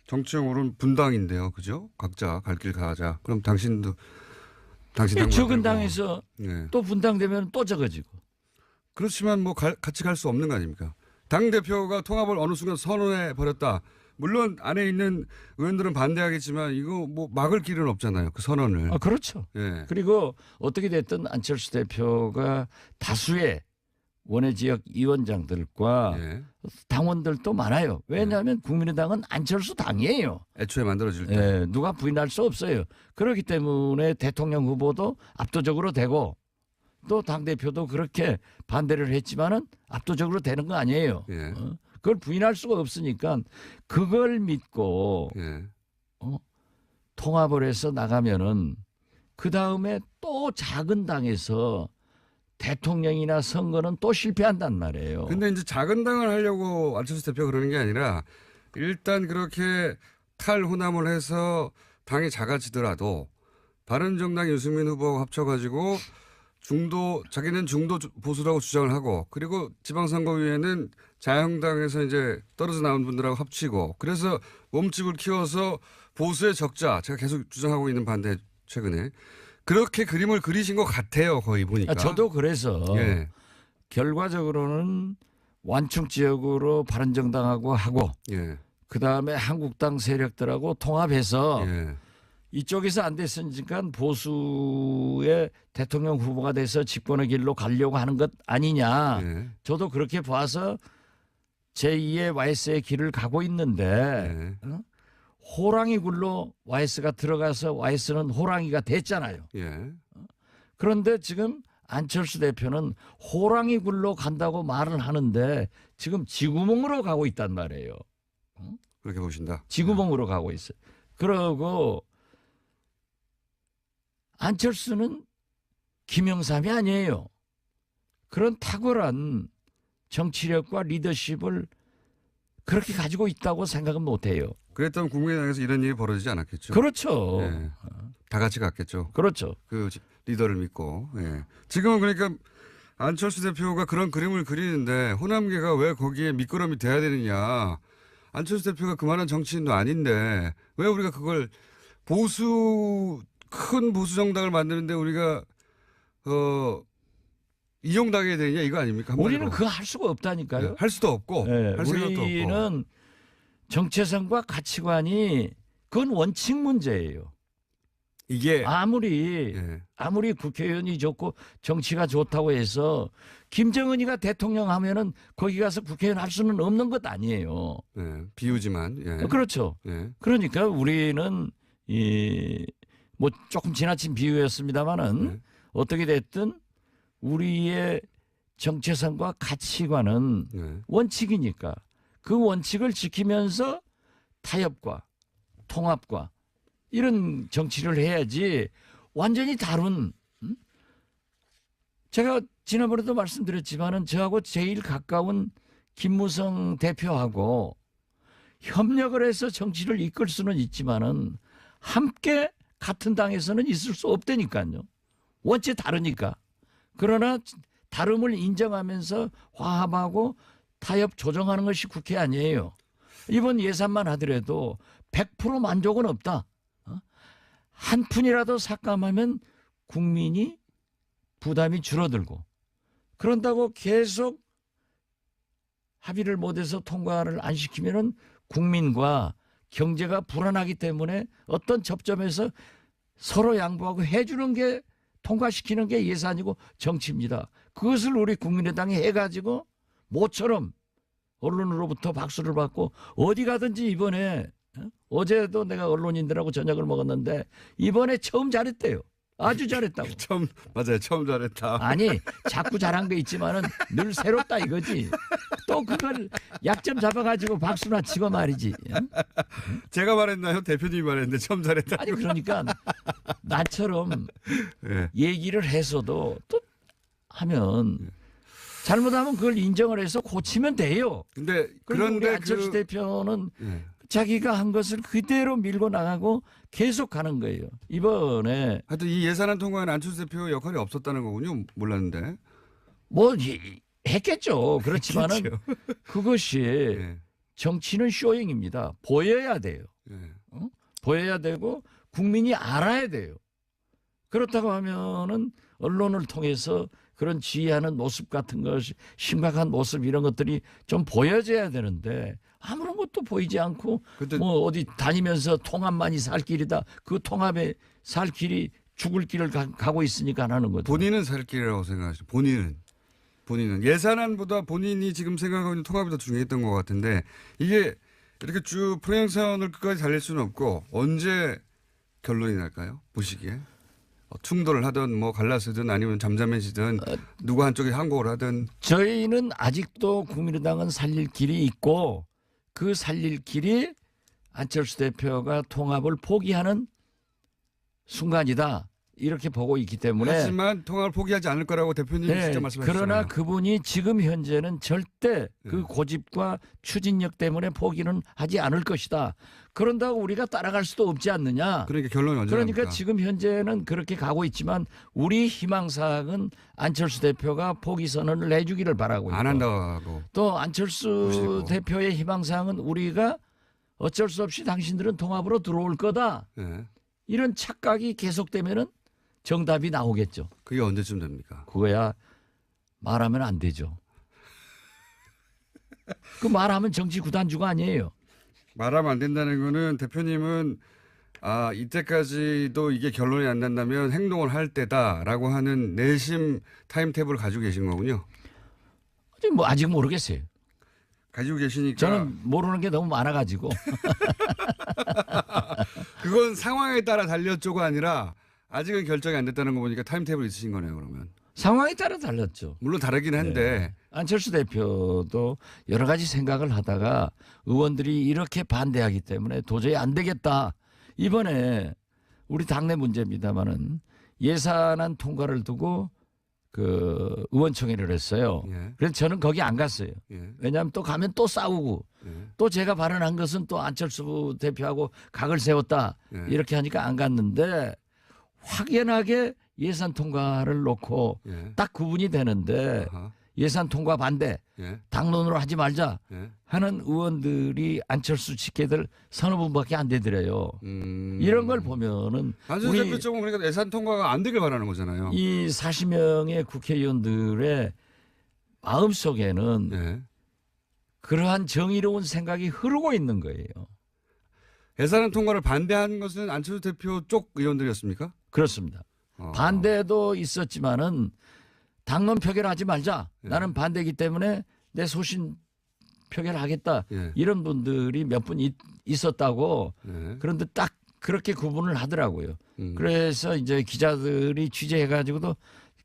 정치적으로는 분당인데요. 그죠? 각자 갈 길 가자. 그럼 당신 당 적은 당에서 예. 또 분당되면 또 적어지고. 그렇지만 뭐 같이 갈 수 없는 거 아닙니까? 당대표가 통합을 어느 순간 선언해 버렸다. 물론 안에 있는 의원들은 반대하겠지만 이거 뭐 막을 길은 없잖아요. 그 선언을. 아, 그렇죠. 예. 그리고 어떻게 됐든 안철수 대표가 다수의 원외 지역 위원장들과 예. 당원들도 많아요. 왜냐하면 국민의당은 안철수 당이에요. 애초에 만들어질 때. 예, 누가 부인할 수 없어요. 그렇기 때문에 대통령 후보도 압도적으로 되고 또 당대표도 그렇게 반대를 했지만은 압도적으로 되는 거 아니에요. 예. 그걸 부인할 수가 없으니까 그걸 믿고 예. 통합을 해서 나가면은 그 다음에 또 작은 당에서 대통령이나 선거는 또 실패한단 말이에요. 근데 이제 작은 당을 하려고 안철수 대표가 그러는 게 아니라 일단 그렇게 탈호남을 해서 당이 작아지더라도 바른정당 유승민 후보하고 합쳐가지고 자기는 중도 보수라고 주장을 하고 그리고 지방선거위에는 자유한국당에서 이제 떨어져 나온 분들하고 합치고 그래서 몸집을 키워서 보수의 적자 제가 계속 주장하고 있는 반대 최근에 그렇게 그림을 그리신 것 같아요. 거의 보니까. 저도 그래서 예. 결과적으로는 완충 지역으로 바른정당하고 하고 예. 그다음에 한국당 세력들하고 통합해서 예. 이쪽에서 안 됐으니까 보수의 대통령 후보가 돼서 집권의 길로 가려고 하는 것 아니냐. 예. 저도 그렇게 봐서 제2의 YS의 길을 가고 있는데 예. 호랑이 굴로 YS가 들어가서 YS는 호랑이가 됐잖아요. 예. 그런데 지금 안철수 대표는 호랑이 굴로 간다고 말을 하는데 지금 쥐구멍으로 가고 있단 말이에요. 그렇게 보신다. 쥐구멍으로 가고 있어요. 그러고 안철수는 김영삼이 아니에요. 그런 탁월한 정치력과 리더십을 그렇게 가지고 있다고 생각은 못해요. 그랬다면 국민의당에서 이런 일이 벌어지지 않았겠죠. 그렇죠. 예. 다 같이 갔겠죠. 그렇죠. 그 리더를 믿고. 예. 지금은 그러니까 안철수 대표가 그런 그림을 그리는데 호남계가 왜 거기에 밑거름이 돼야 되느냐. 안철수 대표가 그만한 정치인도 아닌데 왜 우리가 그걸 큰 보수 정당을 만드는데 우리가 이용당해야 되느냐 이거 아닙니까? 한마디로. 우리는 그거 할 수가 없다니까요. 네, 할 수도 없고 네, 할 생각도 없고. 우리는 정체성과 가치관이 그건 원칙 문제예요. 이게 아무리 예. 국회의원이 좋고 정치가 좋다고 해서 김정은이가 대통령 하면은 거기 가서 국회의원 할 수는 없는 것 아니에요. 예. 비유지만 예. 그렇죠. 예. 그러니까 우리는 뭐 조금 지나친 비유였습니다만은 네. 어떻게 됐든 우리의 정체성과 가치관은 네. 원칙이니까 그 원칙을 지키면서 타협과 통합과 이런 정치를 해야지 완전히 다른 제가 지난번에도 말씀드렸지만은 저하고 제일 가까운 김무성 대표하고 협력을 해서 정치를 이끌 수는 있지만은 함께 같은 당에서는 있을 수 없다니까요. 원체 다르니까. 그러나 다름을 인정하면서 화합하고 타협 조정하는 것이 국회 아니에요. 이번 예산만 하더라도 100% 만족은 없다. 한 푼이라도 삭감하면 국민이 부담이 줄어들고 그런다고 계속 합의를 못해서 통과를 안 시키면은 국민과 경제가 불안하기 때문에 어떤 접점에서 서로 양보하고 해주는 게 통과시키는 게 예산이고 정치입니다. 그것을 우리 국민의당이 해가지고 모처럼 언론으로부터 박수를 받고 어디 가든지 이번에 어제도 내가 언론인들하고 저녁을 먹었는데 이번에 처음 잘했대요. 아주 잘했다고. 맞아요. 처음 잘했다. 아니 자꾸 잘한 거 있지만은 늘 새롭다 이거지. 또 그걸 약점 잡아가지고 박수나 치고 말이지. 제가 말했나요? 대표님이 말했는데 처음 잘했다. 아니 그러니까 나처럼 예. 얘기를 해서도 또 하면 잘못하면 그걸 인정을 해서 고치면 돼요. 근데 그런데 우리 그런데 안철수 대표는 예. 자기가 한 것을 그대로 밀고 나가고 계속 가는 거예요. 이번에 하여튼 이 예산안 통과에는 안철수 대표 역할이 없었다는 거군요. 몰랐는데. 뭐 했겠죠. 그렇지만은 했겠죠. 그것이 예. 정치는 쇼잉입니다. 보여야 돼요. 예. 보여야 되고 국민이 알아야 돼요. 그렇다고 하면은 언론을 통해서 그런 지휘하는 모습 같은 것이 심각한 모습 이런 것들이 좀 보여져야 되는데 아무런 것도 보이지 않고 근데 뭐 어디 다니면서 통합만이 살 길이다. 그 통합에 살 길이 죽을 길을 가고 있으니까 하는 거죠. 본인은 살 길이라고 생각하시죠. 본인은 예산안보다 본인이 지금 생각하고 있는 통합이 더 중요했던 것 같은데 이게 이렇게 쭉 프레임선을 끝까지 달릴 수는 없고 언제 결론이 날까요? 보시기에 충돌을 하든 뭐 갈라서든 아니면 잠잠해지든 누구 한쪽이 항복을 하든 저희는 아직도 국민의당은 살릴 길이 있고 그 살릴 길이 안철수 대표가 통합을 포기하는 순간이다. 이렇게 보고 있기 때문에. 하지만 통합을 포기하지 않을 거라고 대표님이 네, 직접 말씀하셨잖아요. 그러나 그분이 지금 현재는 절대 그 고집과 추진력 때문에 포기는 하지 않을 것이다. 그런다고 우리가 따라갈 수도 없지 않느냐. 그러니까 결론이 언제 그러니까 납니까? 지금 현재는 그렇게 가고 있지만 우리 희망사항은 안철수 대표가 포기 선언을 해주기를 바라고 있고 안 한다고. 또 안철수 무시고. 대표의 희망사항은 우리가 어쩔 수 없이 당신들은 통합으로 들어올 거다. 네. 이런 착각이 계속되면은 정답이 나오겠죠. 그게 언제쯤 됩니까? 그거야 말하면 안 되죠. 그 말하면 정치 구단주가 아니에요. 말하면 안 된다는 거는 대표님은 이때까지도 이게 결론이 안 난다면 행동을 할 때다라고 하는 내심 타임테이블을 가지고 계신 거군요. 아직 모르겠어요. 가지고 계시니까. 저는 모르는 게 너무 많아가지고. 그건 상황에 따라 달렸죠가 아니라 아직은 결정이 안 됐다는 거 보니까 타임테이블 있으신 거네요, 그러면. 상황에 따라 달랐죠. 물론 다르긴 한데. 안철수 대표도 여러 가지 생각을 하다가 의원들이 이렇게 반대하기 때문에 도저히 안 되겠다. 이번에 우리 당내 문제입니다만은 예산안 통과를 두고 그 의원총회를 했어요. 예. 그래서 저는 거기 안 갔어요. 예. 왜냐하면 또 가면 또 싸우고 또 제가 발언한 것은 또 안철수 대표하고 각을 세웠다. 예. 이렇게 하니까 안 갔는데 확연하게 예산 통과를 놓고 예. 딱 구분이 되는데 아하. 예산 통과 반대 예. 당론으로 하지 말자 예. 하는 의원들이 안철수 직계들 서너 분밖에 안 되더래요. 이런 걸 보면은 안철수 우리 대표 쪽은 그러니까 예산 통과가 안 되길 바라는 거잖아요. 이 40명의 국회의원들의 마음속에는 예. 그러한 정의로운 생각이 흐르고 있는 거예요. 예산안 통과를 반대한 것은 안철수 대표 쪽 의원들이었습니까? 그렇습니다. 어. 반대도 있었지만은 당론 표결하지 말자. 예. 나는 반대이기 때문에 내 소신 표결하겠다. 예. 이런 분들이 몇 분 있었다고. 예. 그런데 딱 그렇게 구분을 하더라고요. 음. 그래서 이제 기자들이 취재해가지고도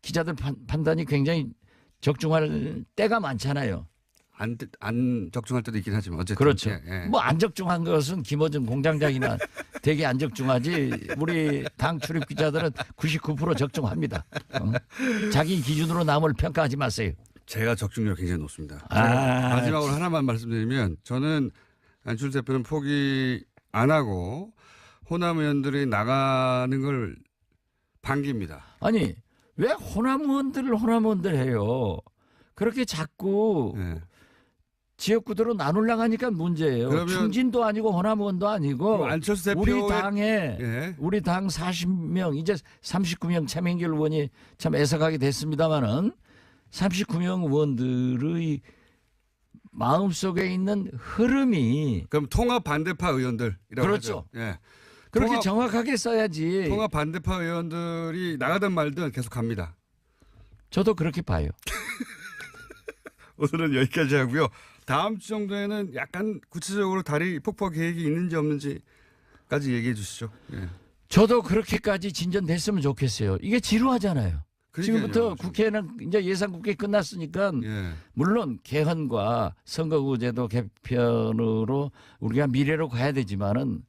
기자들 판단이 굉장히 적중할 때가 많잖아요. 안 적중할 때도 있긴 하지만 어쨌든 그렇죠. 예, 예. 뭐 안 적중한 것은 김어준 공장장이나 되게 안 적중하지. 우리 당 출입 기자들은 99% 적중합니다. 자기 기준으로 남을 평가하지 마세요. 제가 적중률이 굉장히 높습니다. 아, 마지막으로 하나만 말씀드리면 저는 안철수 대표는 포기 안 하고 호남 의원들이 나가는 걸 반깁니다. 아니 왜 호남 의원들 해요? 그렇게 자꾸 예. 지역구도로 나누려고 하니까 문제예요. 그러면- 충진도 아니고 호남 의원도 아니고 그럼 안철수 우리 대표의 당에 예. 우리 당 40명 이제 39명 차명길 의원이 참 애석하게 됐습니다마는 39명 의원들의 마음속에 있는 흐름이 그럼 통합 반대파 의원들이라고 그렇죠. 하죠. 예. 그렇게 통합- 정확하게 써야지. 통합 반대파 의원들이 나가든 말든 계속 갑니다. 저도 그렇게 봐요. 오늘은 여기까지 하고요. 다음 주 정도에는 약간 구체적으로 다리 폭파 계획이 있는지 없는지까지 얘기해 주시죠. 예. 저도 그렇게까지 진전됐으면 좋겠어요. 이게 지루하잖아요. 지금부터 그러니까요. 국회는 이제 예산국회 끝났으니까 예. 물론 개헌과 선거구제도 개편으로 우리가 미래로 가야 되지만은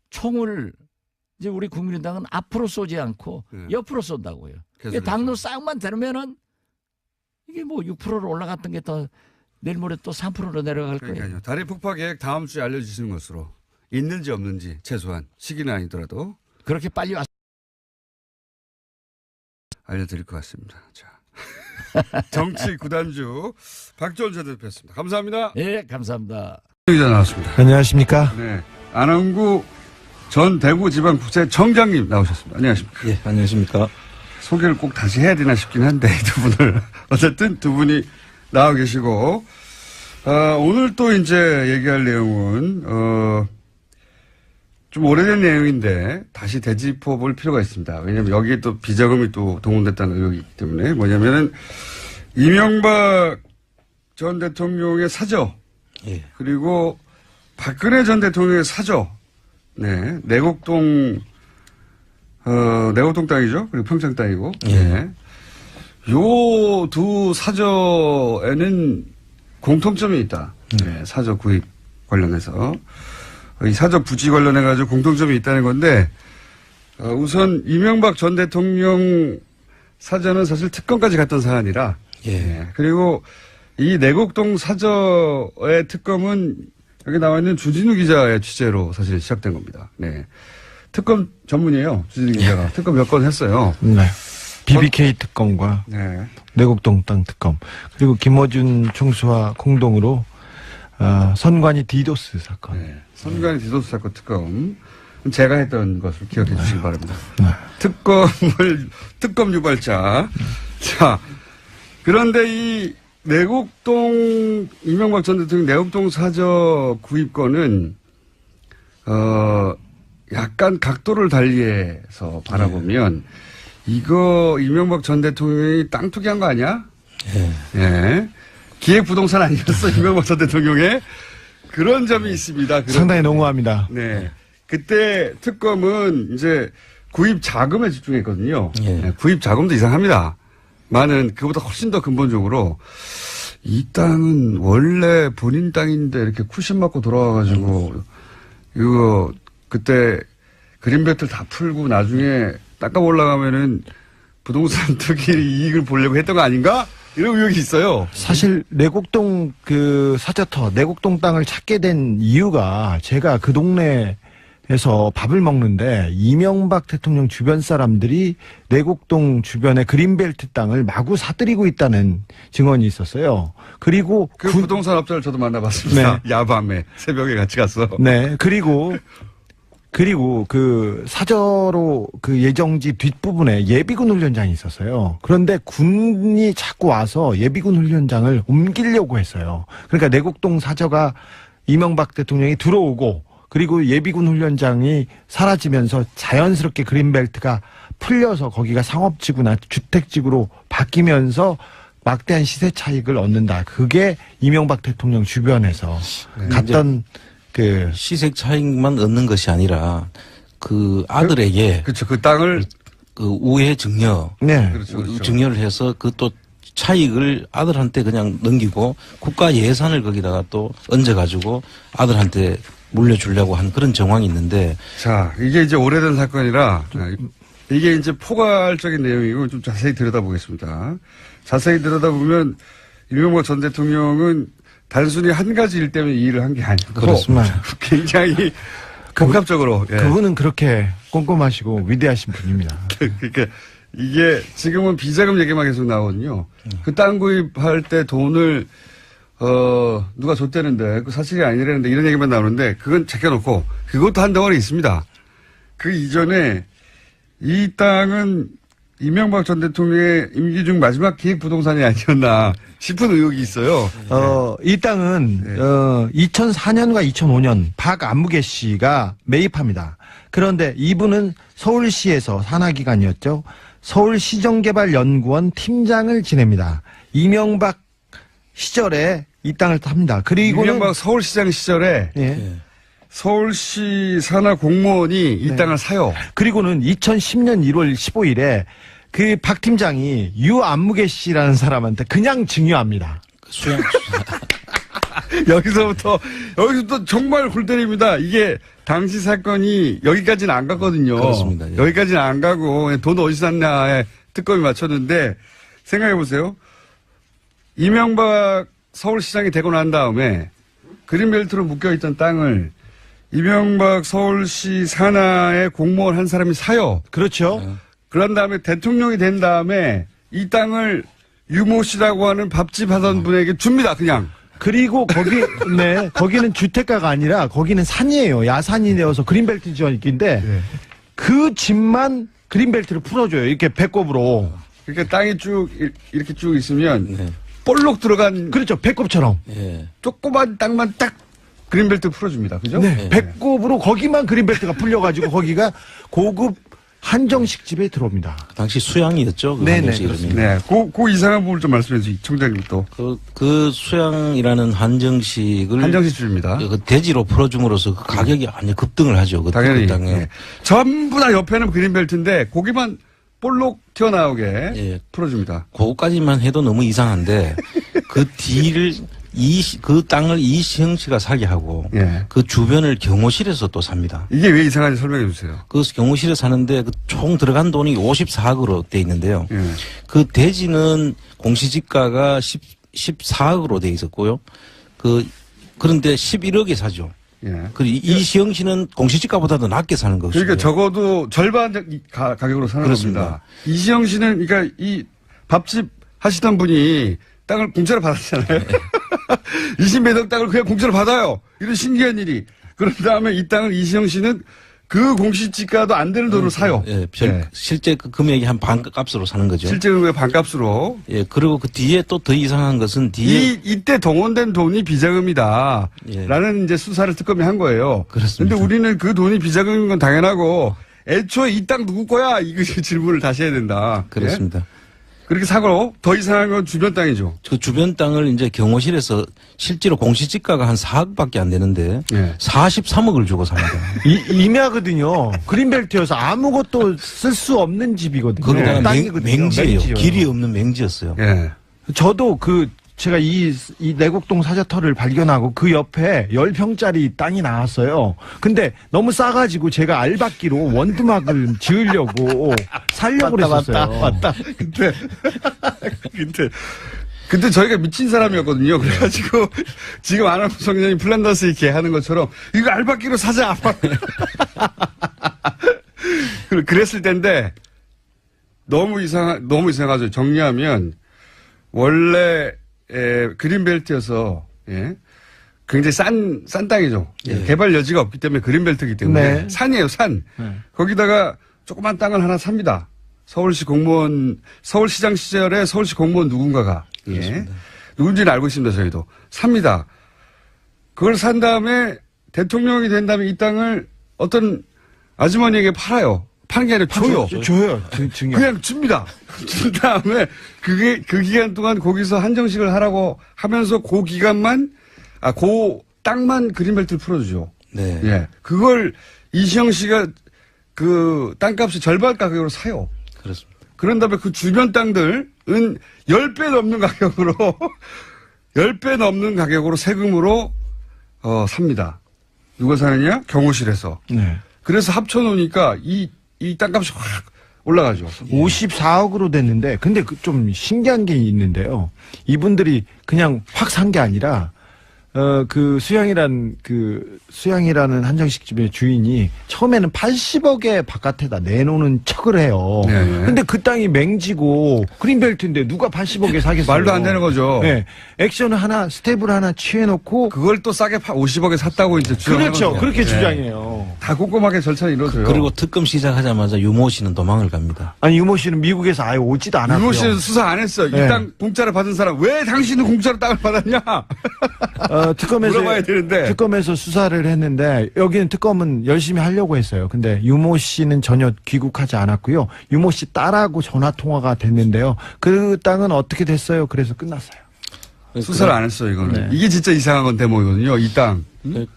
총을 이제 우리 국민의당은 앞으로 쏘지 않고 네. 옆으로 쏜다고요. 계속해서. 당로 싸움만 되면은 이게 뭐 6%로 올라갔던 게 더 내일 모레 또 3%로 내려갈 거예요. 그러니까요. 다리 폭파 계획 다음 주에 알려주시는 것으로 있는지 없는지 최소한 시기는 아니더라도 그렇게 빨리 왔. 알려드릴 것 같습니다. 자, 정치 구단주 박지원 전 대표였습니다. 감사합니다. 예, 감사합니다. 기자 나왔습니다. 안녕하십니까? 네, 안원구 전 대구지방국세청장님 나오셨습니다. 안녕하십니까? 예, 안녕하십니까. 소개를 꼭 다시 해야 되나 싶긴 한데 두 분을 어쨌든 두 분이 나와 계시고 오늘 또 이제 얘기할 내용은 좀 오래된 내용인데 다시 되짚어 볼 필요가 있습니다. 왜냐하면 여기에 또 비자금이 또 동원됐다는 의혹이 있기 때문에 뭐냐면은 이명박 전 대통령의 사저 예. 그리고 박근혜 전 대통령의 사저 네 내곡동 땅이죠. 그리고 평창 땅이고. 예. 네. 요 두 사저에는 공통점이 있다. 네, 사저 구입 관련해서. 이 사저 부지 관련해가지고 공통점이 있다는 건데, 우선 이명박 전 대통령 사저는 사실 특검까지 갔던 사안이라. 예. 네. 그리고 이 내곡동 사저의 특검은 여기 나와 있는 주진우 기자의 취재로 사실 시작된 겁니다. 네. 특검 전문이에요. 주진우 기자가. 특검 몇 건 했어요. 네. BBK 특검과 네. 내곡동 땅 특검 그리고 김어준 총수와 공동으로 선관위 디도스 사건. 네. 선관위 디도스 사건 특검. 제가 했던 것을 기억해 주시기 바랍니다. 네. 특검 유발자. 자, 그런데 이 내곡동, 이명박 전 대통령 내곡동 사저 구입권은, 약간 각도를 달리해서 바라보면, 이거 이명박 전 대통령이 땅 투기한 거 아니야? 예. 예. 기획부동산 아니었어, 이명박 전 대통령의? 그런 점이 있습니다. 상당히 농후합니다. 네. 그때 특검은 이제 구입 자금에 집중했거든요. 예. 네, 구입 자금도 이상합니다. 많은 그보다 훨씬 더 근본적으로 이 땅은 원래 본인 땅인데 이렇게 쿠션 맞고 돌아와가지고 이거 그때 그린벨트를 다 풀고 나중에 땅값 올라가면은 부동산 투기 이익을 보려고 했던 거 아닌가? 이런 의혹이 있어요. 사실 내곡동 그 사저터 내곡동 땅을 찾게 된 이유가 제가 그 동네에서 밥을 먹는데 이명박 대통령 주변 사람들이 내곡동 주변의 그린벨트 땅을 마구 사들이고 있다는 증언이 있었어요. 그리고 그 부동산 업자를 저도 만나봤습니다. 야밤에 새벽에 같이 가서. 네. 그리고 그 사저로 그 예정지 뒷부분에 예비군 훈련장이 있었어요. 그런데 군이 자꾸 와서 예비군 훈련장을 옮기려고 했어요. 그러니까 내곡동 사저가 이명박 대통령이 들어오고 그리고 예비군 훈련장이 사라지면서 자연스럽게 그린벨트가 풀려서 거기가 상업지구나 주택지구로 바뀌면서 막대한 시세 차익을 얻는다. 그게 이명박 대통령 주변에서 갔던 그 시세 차익만 얻는 것이 아니라 그 아들에게 그렇죠. 그 땅을 그 우회 증여, 네. 그렇죠. 증여를 해서 그 또 차익을 아들한테 그냥 넘기고 국가 예산을 거기다가 또 얹어가지고 아들한테 물려주려고 한 그런 정황이 있는데 자, 이게 이제 오래된 사건이라 이게 이제 포괄적인 내용이고 좀 자세히 들여다보겠습니다. 자세히 들여다보면 이명박 전 대통령은 단순히 한 가지 일 때문에 이 일을 한 게 아니고 그렇습니다. 굉장히 복합적으로 예. 그분은 그렇게 꼼꼼하시고 위대하신 분입니다. 그러니까 이게 지금은 비자금 얘기만 계속 나오거든요. 그 땅 구입할 때 돈을 누가 줬대는데 그 사실이 아니라는데 이런 얘기만 나오는데 그건 제껴놓고 그것도 한 덩어리 있습니다. 그 이전에 이 땅은 이명박 전 대통령의 임기 중 마지막 기획부동산이 아니었나 싶은 의혹이 있어요. 이 땅은 2004년과 2005년 박안무개 씨가 매입합니다. 그런데 이분은 서울시에서 산하기관이었죠. 서울시정개발연구원 팀장을 지냅니다. 이명박 시절에 이 땅을 탑니다. 그리고는 이명박 서울시장 시절에 예. 서울시 산하 공무원이 이 땅을 사요. 그리고는 2010년 1월 15일에 그 박 팀장이 유안무개 씨라는 사람한테 그냥 증여합니다. 수양 여기서부터 정말 골 때립니다. 이게 당시 사건이 여기까지는 안 갔거든요. 그렇습니다. 예. 여기까지는 안 가고 돈 어디서 샀냐에 특검이 맞췄는데 생각해 보세요. 이명박 서울시장이 되고 난 다음에 그린벨트로 묶여있던 땅을 이명박 서울시 산하의 공무원 한 사람이 사요. 그렇죠. 그런 다음에 대통령이 된 다음에 이 땅을 유모 씨라고 하는 밥집 하던 분에게 줍니다. 그냥. 그리고 거기는 주택가가 아니라 거기는 산이에요. 야산이 되어서 그린벨트 지원인데 그 집만 그린벨트를 풀어줘요. 이렇게 배꼽으로. 그러니까 땅이 쭉 이렇게 쭉 있으면 네. 볼록 들어간 그렇죠. 배꼽처럼. 예. 조그만 땅만 딱 그린벨트 풀어줍니다. 그죠? 네. 배꼽으로 거기만 그린벨트가 풀려가지고 거기가 고급 한정식 집에 들어옵니다. 당시 수양이었죠. 그 네네, 한정식 이름이. 네. 그 이상한 부분을 좀 말씀해 주세요. 청장님 또. 그 수양이라는 한정식을 한정식 집입니다. 그 대지로 풀어줌으로써 그 가격이 완전 급등을 하죠. 그 당연히. 땅에. 예. 전부 다 옆에는 그린벨트인데 고기만 볼록 튀어나오게 예. 풀어줍니다. 그거까지만 해도 너무 이상한데 그 뒤를 그 땅을 이시영 씨가 사게 하고 예. 그 주변을 경호실에서 또 삽니다. 이게 왜 이상한지 설명해 주세요. 그 경호실에 사는데 그 총 들어간 돈이 54억으로 돼 있는데요. 예. 그 대지는 공시지가가 14억으로 돼 있었고요. 그런데 11억에 사죠. 예. 그리고 이시영 씨는 공시지가보다도 낮게 사는 것이죠. 그러니까 적어도 절반 가격으로 사는 그렇습니다. 겁니다. 이시영 씨는 그러니까 이 밥집 하시던 분이 땅을 공짜로 받았잖아요. 20몇 억 땅을 그냥 공짜로 받아요. 이런 신기한 일이. 그런 다음에 이 땅을 이시영 씨는 그 공시지가도 안 되는 돈으로 사요. 예, 예. 실제 그 금액이 한 반값으로 사는 거죠. 실제 금액 반값으로. 예, 그리고 그 뒤에 또 더 이상한 것은 뒤에 이때 동원된 돈이 비자금이다. 예. 라는 이제 수사를 특검이 한 거예요. 그렇습니다. 근데 우리는 그 돈이 비자금인 건 당연하고 애초에 이 땅 누구 거야? 이거 질문을 다시 해야 된다. 그렇습니다. 예? 그렇게 사고 더 이상한 건 주변 땅이죠. 그 주변 땅을 이제 경호실에서 실제로 공시지가가 한 4억밖에 안 되는데 예. 43억을 주고 삽니다. 임야거든요. 그린벨트여서 아무것도 쓸 수 없는 집이거든요. 거기다가 땅이거든요. 맹지예요. 맹지요. 길이 없는 맹지였어요. 예. 저도 제가 이 내곡동 사저터를 발견하고 그 옆에 10평짜리 땅이 나왔어요. 근데 너무 싸가지고 제가 알박기로 원두막을 지으려고 살려고 그랬었어요. 맞다. 그때 저희가 미친 사람이었거든요. 그래가지고 지금 아나운서 성년이 플란다스 이렇게 하는 것처럼 이거 알바끼로 사자. 그랬을 텐데 너무 이상하죠. 정리하면 원래 그린벨트여서 굉장히 싼 땅이죠. 예. 개발 여지가 없기 때문에 그린벨트이기 때문에 네. 산이에요. 산. 거기다가 조그만 땅을 하나 삽니다. 서울시장 시절에 서울시 공무원 누군가가. 누군지는 알고 있습니다. 저희도. 삽니다. 그걸 산 다음에 대통령이 된다면 이 땅을 어떤 아주머니에게 팔아요. 파는 게 아니라 줘요. 줘요. 증여. 그냥 줍니다. 준 다음에 그 기간 동안 거기서 한정식을 하라고 하면서 그 기간만, 그 땅만 그린벨트를 풀어주죠. 네. 예. 그걸 이시영 씨가 그 땅값이 절반 가격으로 사요. 그렇습니다. 그런 다음에 그 주변 땅들은 10배 넘는 가격으로, 10배 넘는 가격으로 세금으로, 삽니다. 누가 사느냐? 경호실에서. 네. 그래서 합쳐놓으니까 이 땅값이 확 올라가죠. 54억으로 됐는데, 근데 좀 신기한 게 있는데요. 이분들이 그냥 확 산 게 아니라, 수양이라는 한정식집의 주인이 처음에는 80억에 바깥에다 내놓는 척을 해요. 네, 네. 근데 그 땅이 맹지고 그린벨트인데 누가 80억에 사겠어요? 말도 안 되는 거죠. 네. 액션을 하나, 스텝을 하나 취해놓고. 그걸 또 싸게 50억에 샀다고 이제 주장하는 그렇죠. 거죠. 그렇게 네. 주장해요. 다 꼼꼼하게 절차를 이루어져요. 그리고 특검 시작하자마자 유모 씨는 도망을 갑니다. 아니, 유모 씨는 미국에서 아예 오지도 않았어요. 유모 씨는 수사 안 했어. 네. 이 땅 공짜로 받은 사람 왜 당신은 공짜로 땅을 받았냐? 물어봐야 되는데. 특검에서 수사를 했는데 여기는 특검은 열심히 하려고 했어요. 근데 유모 씨는 전혀 귀국하지 않았고요. 유모 씨 딸하고 전화 통화가 됐는데요. 그 땅은 어떻게 됐어요? 그래서 끝났어요. 수사를 안 했어요, 이거는. 네. 이게 진짜 이상한 건 대목이거든요, 이 땅.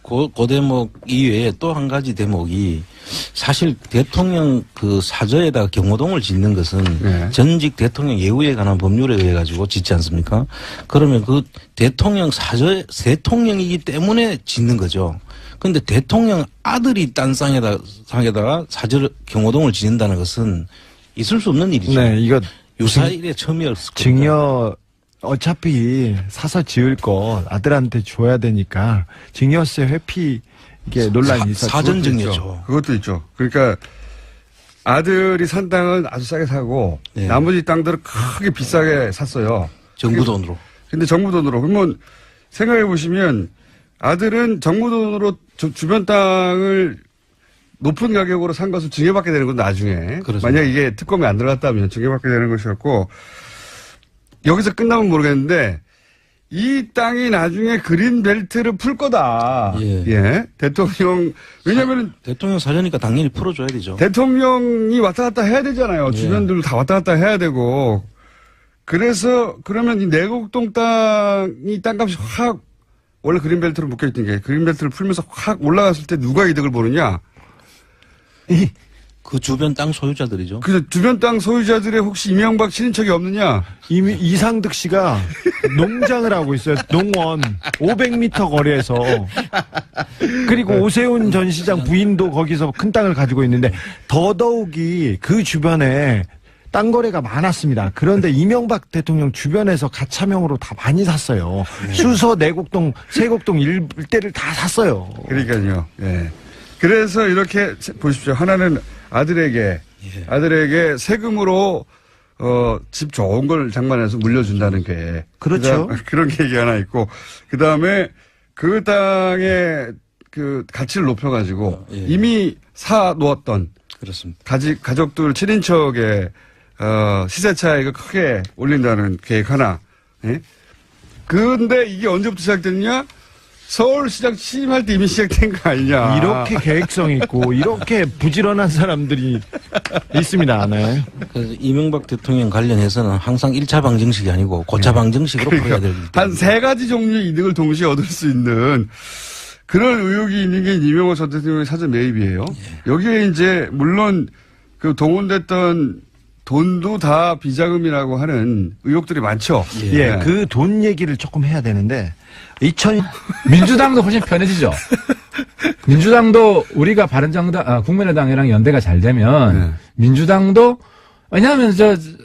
그 대목 이외에 또 한 가지 대목이 사실 대통령 그 사저에다가 경호동을 짓는 것은 네. 전직 대통령 예우에 관한 법률에 의해 가지고 짓지 않습니까? 그러면 그 대통령 대통령이기 때문에 짓는 거죠. 근데 대통령 아들이 딴 땅에다가 사저 경호동을 짓는다는 것은 있을 수 없는 일이죠. 네, 이거 유사일에 처음이었을 겁니다. 증여 어차피 사서 지을 거 아들한테 줘야 되니까 증여세 회피 이게 논란이 있었죠. 사전 증여죠. 그것도 있죠. 그러니까 아들이 산 땅은 아주 싸게 사고 네. 나머지 땅들은 크게 비싸게 샀어요. 정부 돈으로. 근데 정부 돈으로. 그러면 생각해 보시면 아들은 정부 돈으로 주변 땅을 높은 가격으로 산 것을 증여받게 되는 건 나중에. 그렇습니다. 만약 이게 특검에 안 들어갔다면 증여받게 되는 것이었고 여기서 끝나면 모르겠는데 이 땅이 나중에 그린벨트를 풀 거다. 예. 대통령, 왜냐면은 대통령 사저니까 당연히 풀어줘야 되죠. 대통령이 왔다 갔다 해야 되잖아요. 예. 주변들 다 왔다 갔다 해야 되고. 그래서 그러면 이 내곡동 땅이 땅값이 확 원래 그린벨트로 묶여있던 게 그린벨트를 풀면서 확 올라갔을 때 누가 이득을 보느냐. 그 주변 땅 소유자들이죠. 그 주변 땅 소유자들의 혹시 이명박 친인척이 없느냐. 이미 이상득 씨가 농장을 하고 있어요. 농원 500m 거리에서. 그리고 오세훈 전 시장 부인도 거기서 큰 땅을 가지고 있는데 더더욱이 그 주변에 땅 거래가 많았습니다. 그런데 이명박 대통령 주변에서 가차명으로 다 많이 샀어요. 수서, 내곡동, 세곡동 일대를 다 샀어요. 그러니까요. 예. 그래서 이렇게 보십시오. 하나는 아들에게 세금으로 집 좋은 걸 장만해서 물려준다는 게 그렇죠. 그런 계획이 하나 있고 그 다음에 그 땅의 그 가치를 높여가지고 예. 이미 사 놓았던 그렇습니다. 가족들 친인척의 시세 차익을 크게 올린다는 계획 하나. 예? 근데 이게 언제부터 시작됐냐? 서울시장 취임할 때 이미 시작된 거 아니냐. 이렇게 계획성 있고 이렇게 부지런한 사람들이 있습니다. 네. 그래서 이명박 대통령 관련해서는 항상 1차 방정식이 아니고 고차 방정식으로 풀어야 되기 때문에. 한 세 가지 종류의 이득을 동시에 얻을 수 있는 그런 의혹이 있는 게 이명박 전 대통령의 사전 매입이에요. 여기에 이제 물론 그 동원됐던 돈도 다 비자금이라고 하는 의혹들이 많죠. 예, 그 돈 얘기를 조금 해야 되는데 민주당도 훨씬 편해지죠. 민주당도 우리가 바른정당, 국민의당이랑 연대가 잘 되면 민주당도 왜냐하면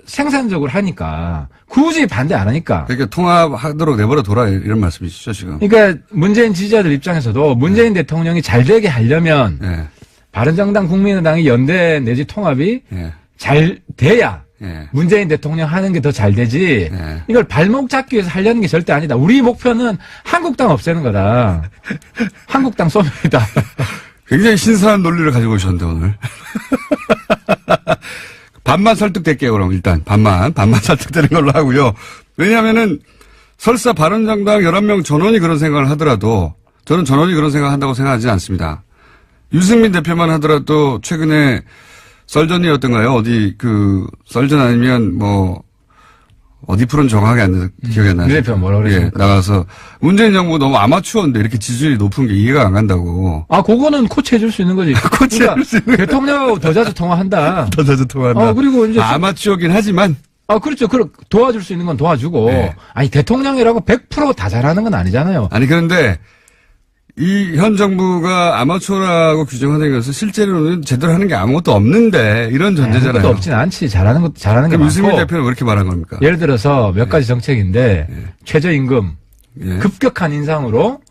생산적으로 하니까 굳이 반대 안 하니까. 그러니까 통합하도록 내버려 둬라 이런 말씀이시죠 지금. 그러니까 문재인 지지자들 입장에서도 문재인 대통령이 잘 되게 하려면 예. 바른정당, 국민의당이 연대 내지 통합이 예. 잘 돼야 예. 문재인 대통령 하는 게 더 잘 되지. 예. 이걸 발목 잡기 위해서 하려는 게 절대 아니다. 우리 목표는 한국당 없애는 거다. 한국당 소멸이다. 굉장히 신선한 논리를 가지고 오셨는데 오늘. 반만 설득될게요 그럼 일단 반만 설득되는 걸로 하고요. 왜냐하면은 설사 바른정당 11명 전원이 그런 생각을 하더라도 저는 전원이 그런 생각한다고 생각하지 않습니다. 유승민 대표만 하더라도 최근에 썰전이었던가요? 어디 썰전 아니면 어디 프로는 정확하게 기억이 안 나요. 유 대표 뭐라고 그랬습니까? 나가서 문재인 정부 너무 아마추어인데 이렇게 지지율이 높은 게 이해가 안 간다고. 그거는 코치해줄 수 있는 거지. 코치해줄 수 있는 대통령하고 더 자주 통화한다. 더 자주 통화한다. 그리고 이제 아마추어긴 하지만. 그렇죠. 도와줄 수 있는 건 도와주고. 네. 아니, 대통령이라고 100% 다 잘하는 건 아니잖아요. 아니, 그런데 이 현 정부가 아마추어라고 규정하는 것은 실제로는 제대로 하는 게 아무것도 없는데 이런 전제잖아요. 아무것도 없진 않지. 잘하는 게 그럼 많고. 유승민 대표는 왜 이렇게 말한 겁니까? 예를 들어서 몇 가지 정책인데 최저임금 예. 급격한 인상으로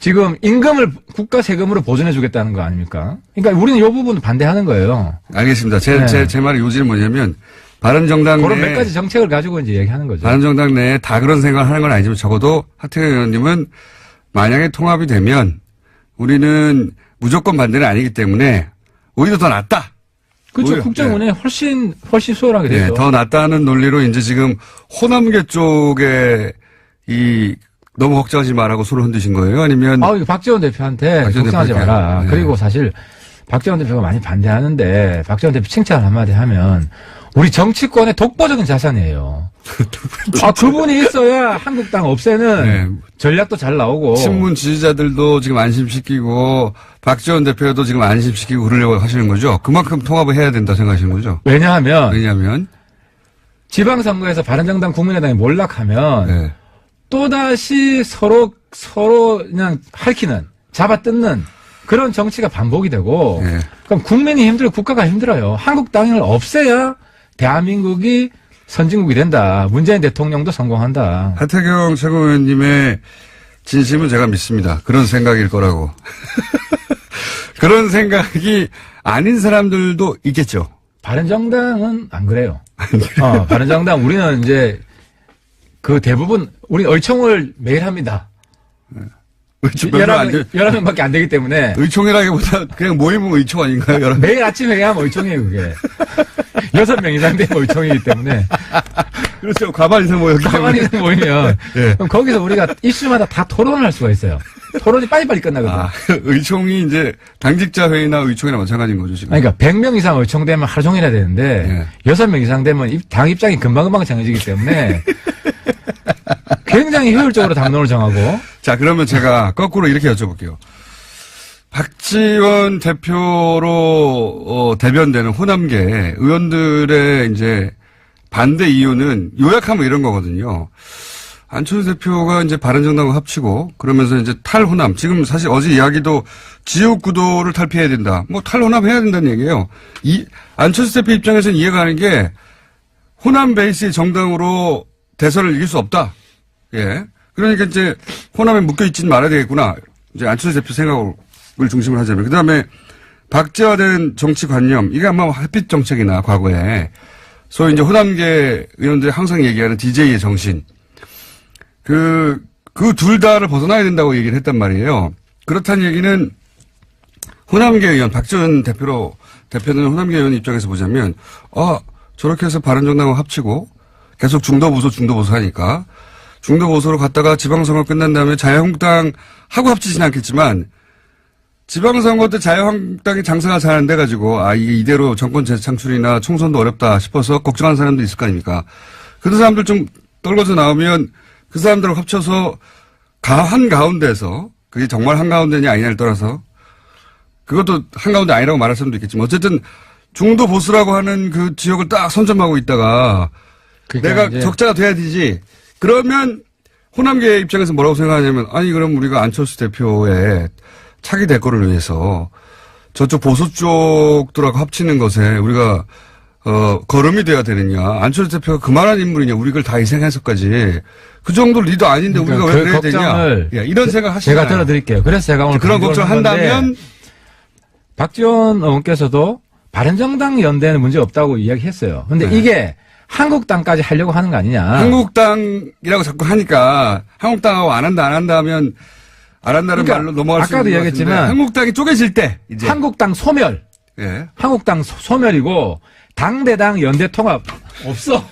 지금 임금을 국가 세금으로 보존해 주겠다는 거 아닙니까? 그러니까 우리는 이 부분 반대하는 거예요. 알겠습니다. 네. 제 말의 요지는 뭐냐면 바른정당 그런 내 몇 가지 정책을 가지고 이제 얘기하는 거죠. 바른정당 내에 다 그런 생각을 하는 건 아니지만 적어도 하태경 의원님은 만약에 통합이 되면 우리는 무조건 반대는 아니기 때문에 오히려 더 낫다. 그렇죠. 오히려, 국정원에 훨씬 수월하게 되죠. 네, 더 낫다는 논리로 이제 지금 호남계 쪽에 너무 걱정하지 마라고 손을 흔드신 거예요? 아니면 이거 박지원 대표한테 박지원 걱정하지 대표한테. 마라. 네. 그리고 사실 박지원 대표가 많이 반대하는데 박지원 대표 칭찬 한마디 하면 우리 정치권의 독보적인 자산이에요. 그분이 있어야 한국당 없애는 네. 전략도 잘 나오고. 친문 지지자들도 지금 안심시키고 박지원 대표도 지금 안심시키고 그러려고 하시는 거죠? 그만큼 통합을 해야 된다 생각하시는 거죠? 왜냐하면 지방선거에서 바른정당 국민의당이 몰락하면 네. 또다시 서로 그냥 핥히는 잡아뜯는 그런 정치가 반복이 되고 네. 그럼 국민이 힘들고 국가가 힘들어요. 한국당을 없애야 대한민국이 선진국이 된다. 문재인 대통령도 성공한다. 하태경 최고위원님의 진심은 제가 믿습니다. 그런 생각일 거라고. 그런 생각이 아닌 사람들도 있겠죠. 바른정당은 안 그래요. 바른정당 우리는 이제 대부분 우리 의총을 매일 합니다. 별로 안 돼. 11명밖에 안 되기 때문에 의총이라기보다 그냥 모임은 의총 아닌가요? 매일 아침 회의하면 의총이에요, 그게. 6명 이상 되면 의총이기 때문에. 그렇죠. 가만히 서 모였기 가만히 때문에. 모이면. 예. 그럼 거기서 우리가 이슈마다 다 토론을 할 수가 있어요. 토론이 빨리빨리 끝나거든요. 의총이 이제 당직자 회의나 의총이나 마찬가지인 거죠, 지금. 그러니까 100명 이상 의총되면 하루 종일 해야 되는데 6명 이상 되면 당 입장이 금방금방 정해지기 때문에 굉장히 효율적으로 당론을 정하고. 자, 그러면 제가 거꾸로 이렇게 여쭤볼게요. 박지원 대표로 대변되는 호남계 의원들의 이제 반대 이유는 요약하면 이런 거거든요. 안철수 대표가 이제 바른정당과 합치고 그러면서 이제 탈호남. 지금 사실 어제 이야기도 지역구도를 탈피해야 된다. 탈호남 해야 된다는 얘기예요. 안철수 대표 입장에서는 이해가 가는 게 호남 베이스의 정당으로 대선을 이길 수 없다. 예. 그러니까 이제 호남에 묶여있지는 말아야 되겠구나. 이제 안철수 대표 생각을 중심으로 하자면. 그 다음에 박제화된 정치관념. 이게 아마 햇빛 정책이나 과거에 소위 이제 호남계 의원들이 항상 얘기하는 DJ의 정신. 그 둘 다를 벗어나야 된다고 얘기를 했단 말이에요. 그렇다는 얘기는 호남계 의원, 박지원 대표는 호남계 의원 입장에서 보자면, 저렇게 해서 바른정당과 합치고 계속 중도보수 하니까 중도보수로 갔다가 지방선거 끝난 다음에 자유한국당하고 합치진 않겠지만 지방선거 때 자유한국당이 장사가 잘 안 돼가지고 이게 이대로 정권 재창출이나 총선도 어렵다 싶어서 걱정하는 사람도 있을 거 아닙니까? 그런 사람들 좀 떨궈져 나오면 그 사람들하고 합쳐서 한가운데에서 그게 정말 한가운데냐 아니냐를 떠나서 그것도 한가운데 아니라고 말할 사람도 있겠지만 어쨌든 중도 보수라고 하는 그 지역을 딱 선점하고 있다가 그러니까 내가 적자가 돼야 되지. 그러면 호남계 입장에서 뭐라고 생각하냐면 그럼 우리가 안철수 대표의 차기 대권을 위해서 저쪽 보수 쪽들하고 합치는 것에 우리가 거름이 돼야 되느냐. 안철수 대표가 그만한 인물이냐. 우리 걸 다 희생해서까지. 그 정도 리더 아닌데 우리가 왜 그래야 되냐. 이런 생각 하시잖아요. 제가 들어드릴게요. 그래서 제가 오늘 그런 걱정한다면 박지원 의원께서도 바른정당 연대는 문제 없다고 이야기했어요. 근데 이게 한국당까지 하려고 하는 거 아니냐. 한국당이라고 자꾸 하니까 한국당하고 안 한다 하면 안 한다는 말로 넘어갈 수 있는 아까도 이야기했지만 한국당이 쪼개질 때 이제 한국당 소멸. 예. 한국당 소멸이고 당대당 연대 통합 없어.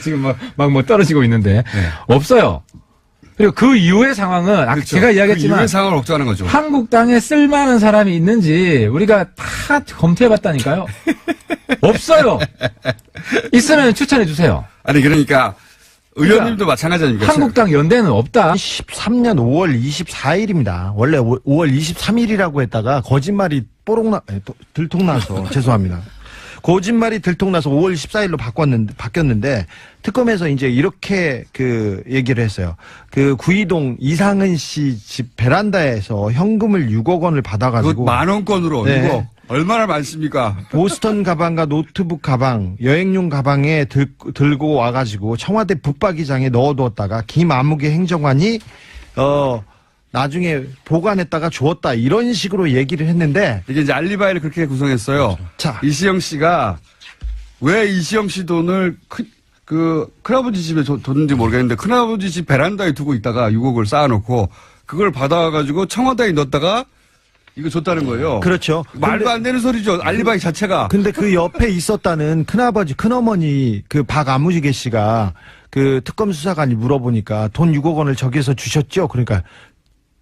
지금 막 떨어지고 있는데 없어요. 그리고 그 이후의 상황은 아까 그렇죠. 제가 이야기했지만 그 이후의 상황을 걱정하는 거죠. 한국당에 쓸만한 사람이 있는지 우리가 다 검토해봤다니까요. 없어요. 있으면 추천해 주세요. 아니 그러니까 의원님도 마찬가지 아닙니까? 한국당 연대는 없다. 13년 5월 24일입니다. 원래 5월 23일이라고 했다가 거짓말이 들통나서 죄송합니다. 거짓말이 들통나서 5월 14일로 바뀌었는데 특검에서 이제 이렇게 그 얘기를 했어요. 그 구이동 이상은 씨 집 베란다에서 현금을 6억 원을 받아가지고 그 10,000원권으로 네. 이거 얼마나 많습니까? 보스턴 가방과 노트북 가방, 여행용 가방에 들고 와가지고 청와대 붙박이장에 넣어두었다가 김아무개 행정관이 나중에 보관했다가 주었다 이런 식으로 얘기를 했는데 이게 이제 알리바이를 그렇게 구성했어요. 자 이시영 씨가 왜 이시영 씨 돈을 큰아버지 집에 뒀는지 모르겠는데 큰아버지 집 베란다에 두고 있다가 6억을 쌓아놓고 그걸 받아가지고 청와대에 넣었다가 이거 줬다는 거예요. 그렇죠. 말도 안 되는 소리죠. 알리바이 자체가. 근데 그 옆에 있었다는 큰아버지, 큰어머니, 그 박아무지개 씨가 그 특검 수사관이 물어보니까 돈 6억 원을 저기서 주셨죠? 그러니까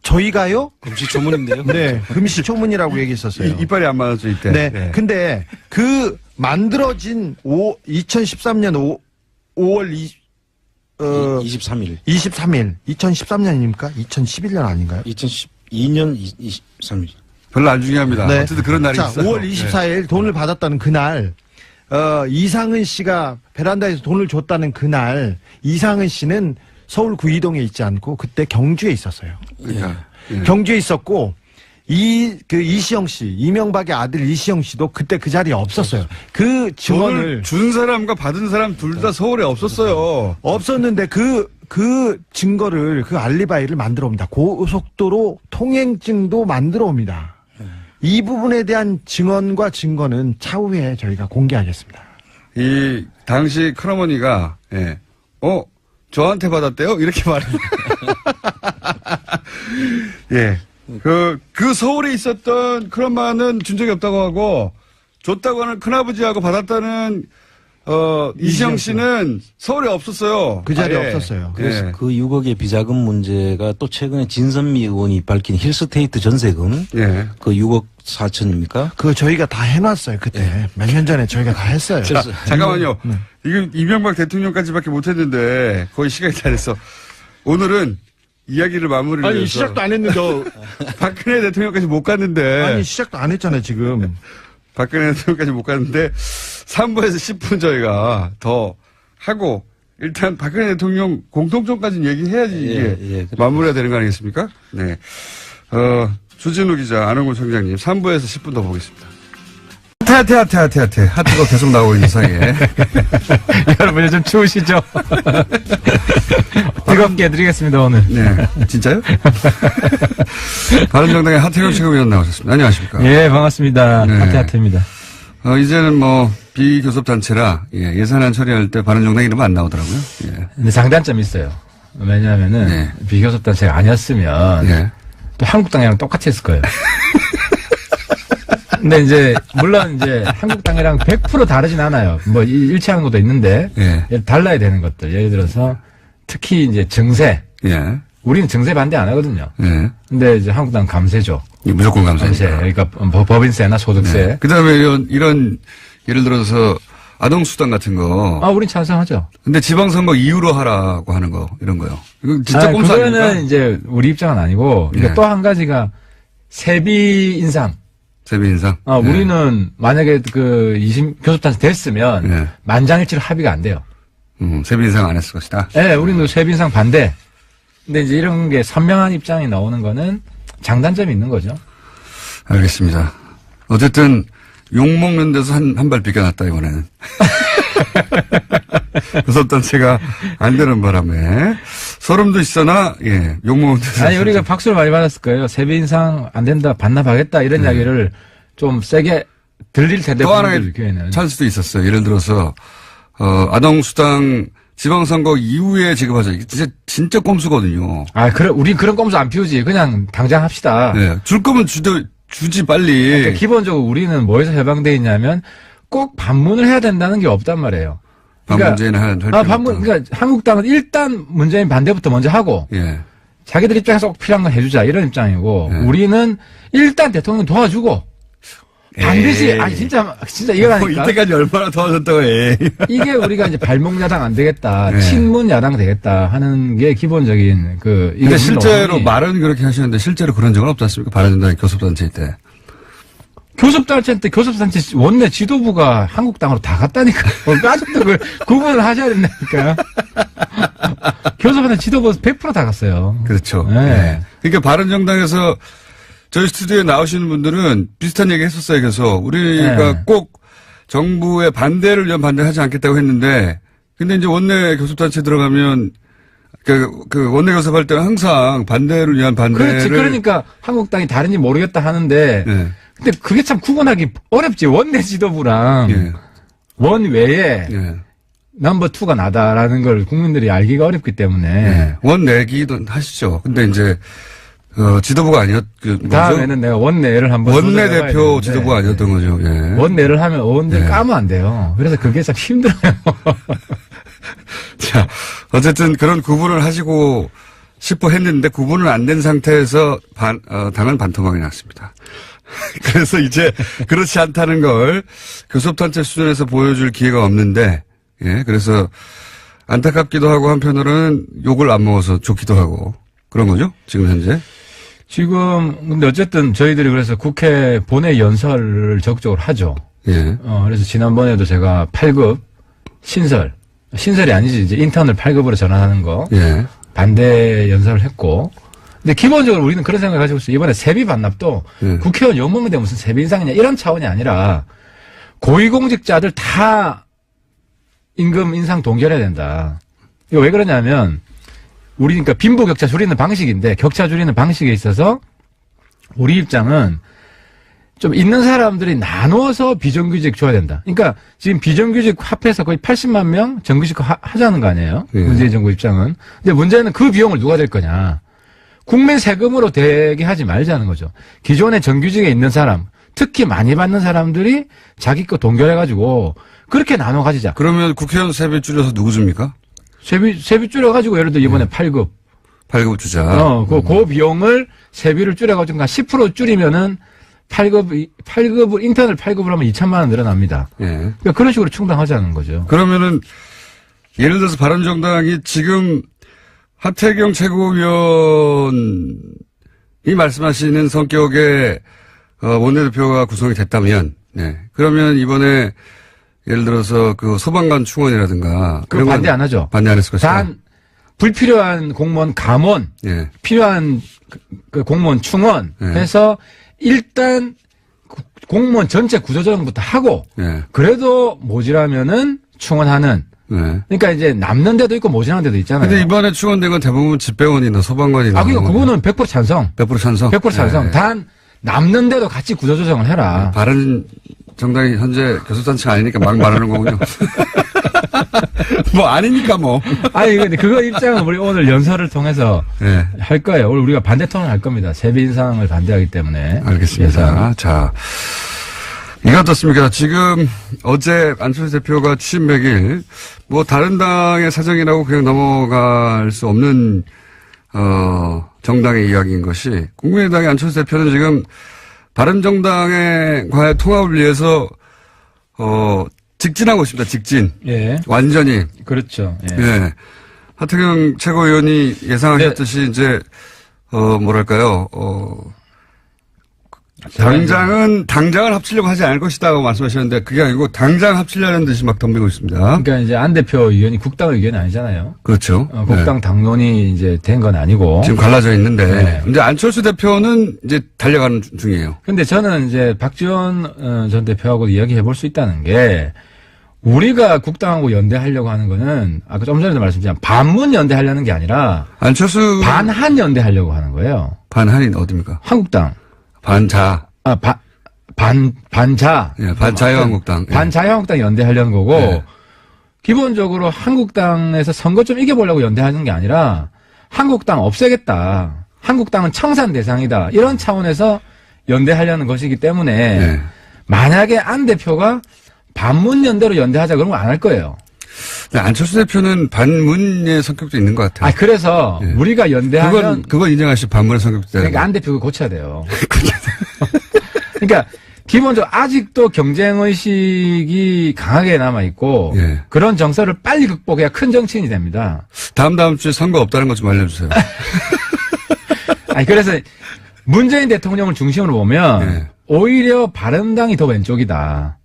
저희가요? 금시초문인데요. 네. 금시초문이라고 얘기했었어요. 이빨이 안 맞았죠, 이때. 네. 근데 그 만들어진 2013년 5월 23일. 23일. 2013년입니까? 2011년 아닌가요? 2012년 23일. 별로 안 중요합니다. 네. 어쨌든 그런 날이 자, 있어요. 5월 24일 돈을 받았다는 그날, 이상은 씨가 베란다에서 돈을 줬다는 그날, 이상은 씨는 서울 구이동에 있지 않고 그때 경주에 있었어요. 그러니까. 예. 경주에 있었고, 이시영 씨, 이명박의 아들 이시영 씨도 그때 그 자리에 없었어요. 그 증언을 돈을 준 사람과 받은 사람 둘 다 서울에 없었어요. 없었는데 그 증거를, 그 알리바이를 만들어 옵니다. 고속도로 통행증도 만들어 옵니다. 이 부분에 대한 증언과 증거는 차후에 저희가 공개하겠습니다. 이 당시 큰어머니가 저한테 받았대요? 이렇게 말해요. 예. 그 서울에 있었던 큰엄마는 준 적이 없다고 하고 줬다고 하는 큰아버지하고 받았다는 이시영 씨는 서울에 없었어요. 그 자리에 아예. 없었어요. 그래서 예. 그 6억의 비자금 문제가 또 최근에 진선미 의원이 밝힌 힐스테이트 전세금 예. 그 6억 4천입니까? 그거 저희가 다 해놨어요. 그때 몇 년 전에 저희가 다 했어요. 잠깐만요. 이거 이명박 대통령까지밖에 못했는데 거의 시간이 다 됐어. 오늘은 이야기를 마무리를 아니 해서 시작도 안 했는데 박근혜 대통령까지 못 갔는데 아니 시작도 안 했잖아요 지금. 박근혜 대통령까지 못 갔는데 3부에서 10분 저희가 더 하고 일단 박근혜 대통령 공통점까지는 얘기해야지 이게 마무리가 되는 거 아니겠습니까? 네. 주진우 기자, 안홍근 총장님 3부에서 10분 더 보겠습니다. 하트가 계속 나오고 있는 사이에 여러분 요즘 추우시죠? 뜨겁게 해드리겠습니다 오늘. 네. 진짜요? 바른정당의 하태경 최고위원 나오셨습니다. 안녕하십니까? 예 반갑습니다. 네. 하태하태입니다. 이제는 비교섭단체라 예산안 처리할 때 바른정당 이름 안 나오더라고요. 예. 근데 장단점이 있어요. 왜냐하면은 네. 비교섭단체가 아니었으면 예. 또 한국당이랑 똑같이 했을 거예요. 근데 이제 물론 이제 한국당이랑 100% 다르진 않아요. 일치하는 것도 있는데 예. 달라야 되는 것들. 예를 들어서 특히 이제 증세. 예. 우리는 증세 반대 안 하거든요. 예. 근데 이제 한국당 감세죠. 무조건 감세. 감사합니다. 그러니까 법인세나 소득세. 네. 그 다음에 이런 예를 들어서 아동수당 같은 거. 우린 찬성하죠. 근데 지방선거 이후로 하라고 하는 거, 이런 거요. 이거 진짜 꼼수 그거는 아닙니까? 이제 우리 입장은 아니고, 네. 또 한 가지가 세비 인상. 세비 인상. 네. 우리는 만약에 교섭단체 됐으면 네. 만장일치로 합의가 안 돼요. 세비 인상 안 했을 것이다. 네, 우리는 세비 인상 반대. 근데 이제 이런 게 선명한 입장이 나오는 거는 장단점이 있는 거죠. 알겠습니다. 어쨌든 욕먹는 데서 한 발 비껴났다 이번에는. 교섭단체가 안 되는 바람에 소름도 있으나 욕먹는 데서. 아니 우리가 박수를 많이 받았을 거예요. 세비 인상 안 된다, 반납하겠다 이런 이야기를 좀 세게 들릴 텐데. 또 하나의 찬스도 있었어요. 예를 들어서 아동수당 지방선거 이후에 지급하자. 이게 진짜 꼼수거든요. 그래, 우린 그런 꼼수 안 피우지. 그냥 당장 합시다. 네. 줄 거면 주지 빨리. 그러니까 기본적으로 우리는 뭐에서 해방돼 있냐면 꼭 반문을 해야 된다는 게 없단 말이에요. 반문재인 할 필요가 그러니까 한국당은 일단 문재인 반대부터 먼저 하고 예. 자기들 입장에서 꼭 필요한 건 해주자 이런 입장이고 예. 우리는 일단 대통령 도와주고 반드시 아니 진짜 이거라니까 이때까지 얼마나 도와줬다고 해. 이게 우리가 이제 발목 야당 안 되겠다 예. 친문 야당 되겠다 하는 게 기본적인 그 근데 실제로 논란이 말은 그렇게 하시는데 실제로 그런 적은 없지 않습니까? 바른정당 교섭단체 때. 교섭단체 때 교섭단체 원내 지도부가 한국당으로 다 갔다니까 아직도 그 구분을 하셔야 된다니까 교섭단체 지도부 100% 다 갔어요. 그렇죠. 네. 예. 그러니까 바른정당에서 저희 스튜디오에 나오시는 분들은 비슷한 얘기 했었어요. 그래서 우리가 네. 꼭 정부의 반대를 위한 반대를 하지 않겠다고 했는데 근데 이제 원내 교섭단체 들어가면 그 원내 교섭할 때는 항상 반대를 위한 반대를 그렇지. 그러니까 한국당이 다른지 모르겠다 하는데 예. 근데 그게 참 구분하기 어렵지. 원내 지도부랑 예. 원외에 예. 넘버 2가 나다라는 걸 국민들이 알기가 어렵기 때문에 예. 원내기도 하시죠. 근데 이제 지도부가 아니었 뭐죠? 다음에는 내가 원내를 한번 원내대표 도전해봐야 지도부가 되는데 아니었던 거죠. 예. 원내를 하면 의원들 예. 까면 안 돼요. 그래서 그게 참 힘들어요. 자, 어쨌든 그런 구분을 하시고 싶어 했는데 구분은 안 된 상태에서 당은 반토막이 났습니다. 그래서 이제 그렇지 않다는 걸 교섭단체 수준에서 보여줄 기회가 없는데, 예, 그래서 안타깝기도 하고 한편으로는 욕을 안 먹어서 좋기도 하고 그런 거죠? 지금 현재? 지금 근데 어쨌든 저희들이 그래서 국회 본회 연설을 적극적으로 하죠. 예. 그래서 지난번에도 제가 8급 신설이 아니지 이제 인턴을 8급으로 전환하는 거 예. 반대 연설을 했고. 근데 기본적으로 우리는 그런 생각을 가지고 있어요. 이번에 세비 반납도 예. 국회의원 욕먹는데 무슨 세비 인상이냐 이런 차원이 아니라 고위공직자들 다 임금 인상 동결해야 된다. 이거 왜 그러냐면 우리 그러니까 빈부격차 줄이는 방식인데 격차 줄이는 방식에 있어서 우리 입장은 좀 있는 사람들이 나누어서 비정규직 줘야 된다. 그러니까 지금 비정규직 합해서 거의 80만 명 정규직 하자는 거 아니에요? 예. 문재인 정부 입장은. 근데 문제는 그 비용을 누가 댈 거냐. 국민 세금으로 되게 하지 말자는 거죠. 기존에 정규직에 있는 사람, 특히 많이 받는 사람들이 자기 거 동결해가지고 그렇게 나눠 가지자. 그러면 국회의원 세비 줄여서 누구 줍니까? 세비 줄여가지고 예를 들어 이번에 8급. 8급 주자. 그 비용을 세비를 줄여가지고 10% 줄이면은 8급을, 인턴을 8급을 하면 2천만 원 늘어납니다. 예. 그러니까 그런 식으로 충당하자는 거죠. 그러면은 예를 들어서 바른정당이 지금 하태경 최고위원이 말씀하시는 성격의 원내대표가 구성이 됐다면, 네. 그러면 이번에 예를 들어서 그 소방관 충원이라든가 그거 반대 안 하죠. 반대 안 했을 것이다. 단 불필요한 공무원 감원, 예. 필요한 그 공무원 충원 예. 해서 일단 공무원 전체 구조조정부터 하고 예. 그래도 모자라면은 충원하는. 네. 그러니까 이제 남는 데도 있고 모자란 데도 있잖아요. 근데 이번에 충원된 건 대부분 집배원이나 소방관이나. 그러니까 그거는 100% 찬성. 100% 찬성. 100% 찬성. 예. 단 남는 데도 같이 구조조정을 해라. 바른 정당이 현재 교섭단체가 아니니까 막 말하는 거군요. 뭐 아니니까 뭐. 아니 근데 그거 입장은 우리 오늘 연설을 통해서 네. 할 거예요. 오늘 우리가 반대 토론을 할 겁니다. 세비 인상을 반대하기 때문에. 알겠습니다. 예산. 자, 이거 어떻습니까? 지금 어제 안철수 대표가 취임 100일, 뭐 다른 당의 사정이라고 그냥 넘어갈 수 없는 정당의 이야기인 것이 국민의당의 안철수 대표는 지금 바른정당과의 통합을 위해서 직진하고 있습니다. 직진. 예. 완전히. 그렇죠. 예. 예. 하태경 최고위원이 예상하셨듯이 이제 뭐랄까요? 당장을 합치려고 하지 않을 것이다고 말씀하셨는데 그게 아니고 당장 합치려는 듯이 막 덤비고 있습니다. 그러니까 이제 안 대표 의견이 국당 의견이 아니잖아요. 그렇죠. 국당 당론이 이제 된 건 아니고. 지금 갈라져 있는데 네. 이제 안철수 대표는 이제 달려가는 중이에요. 근데 저는 이제 박지원 전 대표하고 이야기해 볼 수 있다는 게 우리가 국당하고 연대하려고 하는 거는 아까 좀 전에도 말씀드렸지만 반문 연대하려는 게 아니라 안철수 반한 연대하려고 하는 거예요. 반한이 어디입니까? 한국당. 반자. 반자. 예, 반자유한국당. 예. 반자유한국당 연대하려는 거고, 예. 기본적으로 한국당에서 선거 좀 이겨보려고 연대하는 게 아니라, 한국당 없애겠다. 한국당은 청산 대상이다. 이런 차원에서 연대하려는 것이기 때문에, 예. 만약에 안 대표가 반문 연대로 연대하자 그러면 안 할 거예요. 근데 안철수 대표는 반문의 성격도 있는 것 같아요. 그래서 예. 우리가 연대하면 그건 인정하시 반문의 성격도 있다. 그러니까 안 대표가 고쳐야 돼요. 그러니까 기본적으로 아직도 경쟁의식이 강하게 남아있고 예. 그런 정서를 빨리 극복해야 큰 정치인이 됩니다. 다음 주에 선거 없다는 것 좀 알려주세요. 그래서 문재인 대통령을 중심으로 보면 예. 오히려 바른당이 더 왼쪽이다.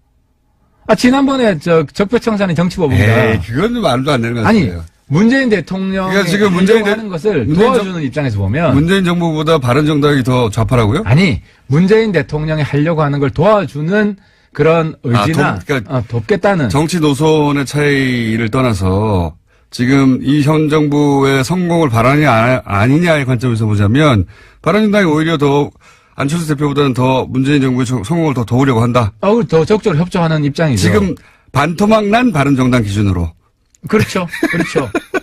지난번에 적폐청산의 정치법입니다. 에이, 그건 말도 안 되는 것 아니 같아요. 문재인 대통령이 그러니까 지금 문재인 하는 것을 문재인 도와주는 입장에서 보면 문재인 정부보다 바른정당이 더 좌파라고요? 아니 문재인 대통령이 하려고 하는 걸 도와주는 그런 의지나 그러니까 돕겠다는 정치 노선의 차이를 떠나서 지금 이 현 정부의 성공을 바라냐 아니냐의 관점에서 보자면 바른정당이 오히려 더 안철수 대표보다는 더 문재인 정부의 성공을 더 도우려고 한다. 더 적극적으로 협조하는 입장이죠. 지금 반토막 난 바른정당 기준으로. 그렇죠.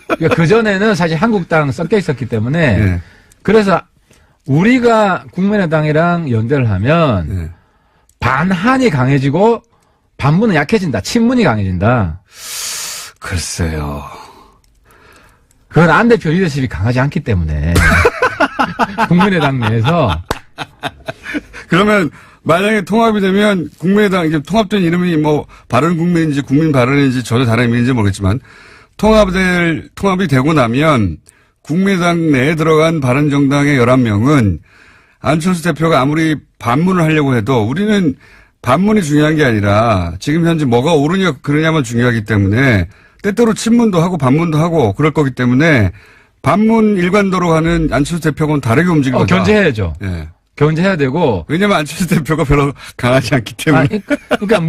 그러니까 그전에는 사실 한국당 섞여 있었기 때문에 예. 그래서 우리가 국민의당이랑 연대를 하면 예. 반한이 강해지고 반문은 약해진다. 친문이 강해진다. 글쎄요. 그건 안 대표 리더십이 강하지 않기 때문에 국민의당 내에서 그러면 만약에 통합이 되면 국민의당 이제 통합된 이름이 뭐 바른국민인지 국민바른인지 전혀 다른 의미인지 모르겠지만 통합이 되고 나면 국민의당 내에 들어간 바른정당의 11명은 안철수 대표가 아무리 반문을 하려고 해도 우리는 반문이 중요한 게 아니라 지금 현재 뭐가 옳으냐 그러냐만 중요하기 때문에 때때로 친문도 하고 반문도 하고 그럴 거기 때문에 반문 일관도로 가는 안철수 대표하고는 다르게 움직일 거다. 견제해야죠. 예. 견제해야 되고. 왜냐면 안철수 대표가 별로 강하지 않기 때문에. 그러니까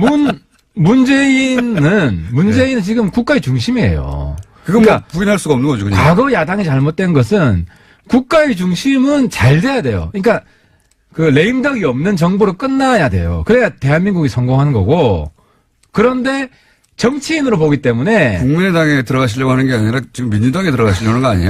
문재인은 지금 국가의 중심이에요. 그건 그러니까 뭐 부인할 수가 없는 거죠. 그냥. 과거 야당이 잘못된 것은 국가의 중심은 잘 돼야 돼요. 그러니까 그 레임덕이 없는 정부로 끝나야 돼요. 그래야 대한민국이 성공하는 거고. 그런데 정치인으로 보기 때문에 국민의당에 들어가시려고 하는 게 아니라 지금 민주당에 들어가시려는 거 아니에요?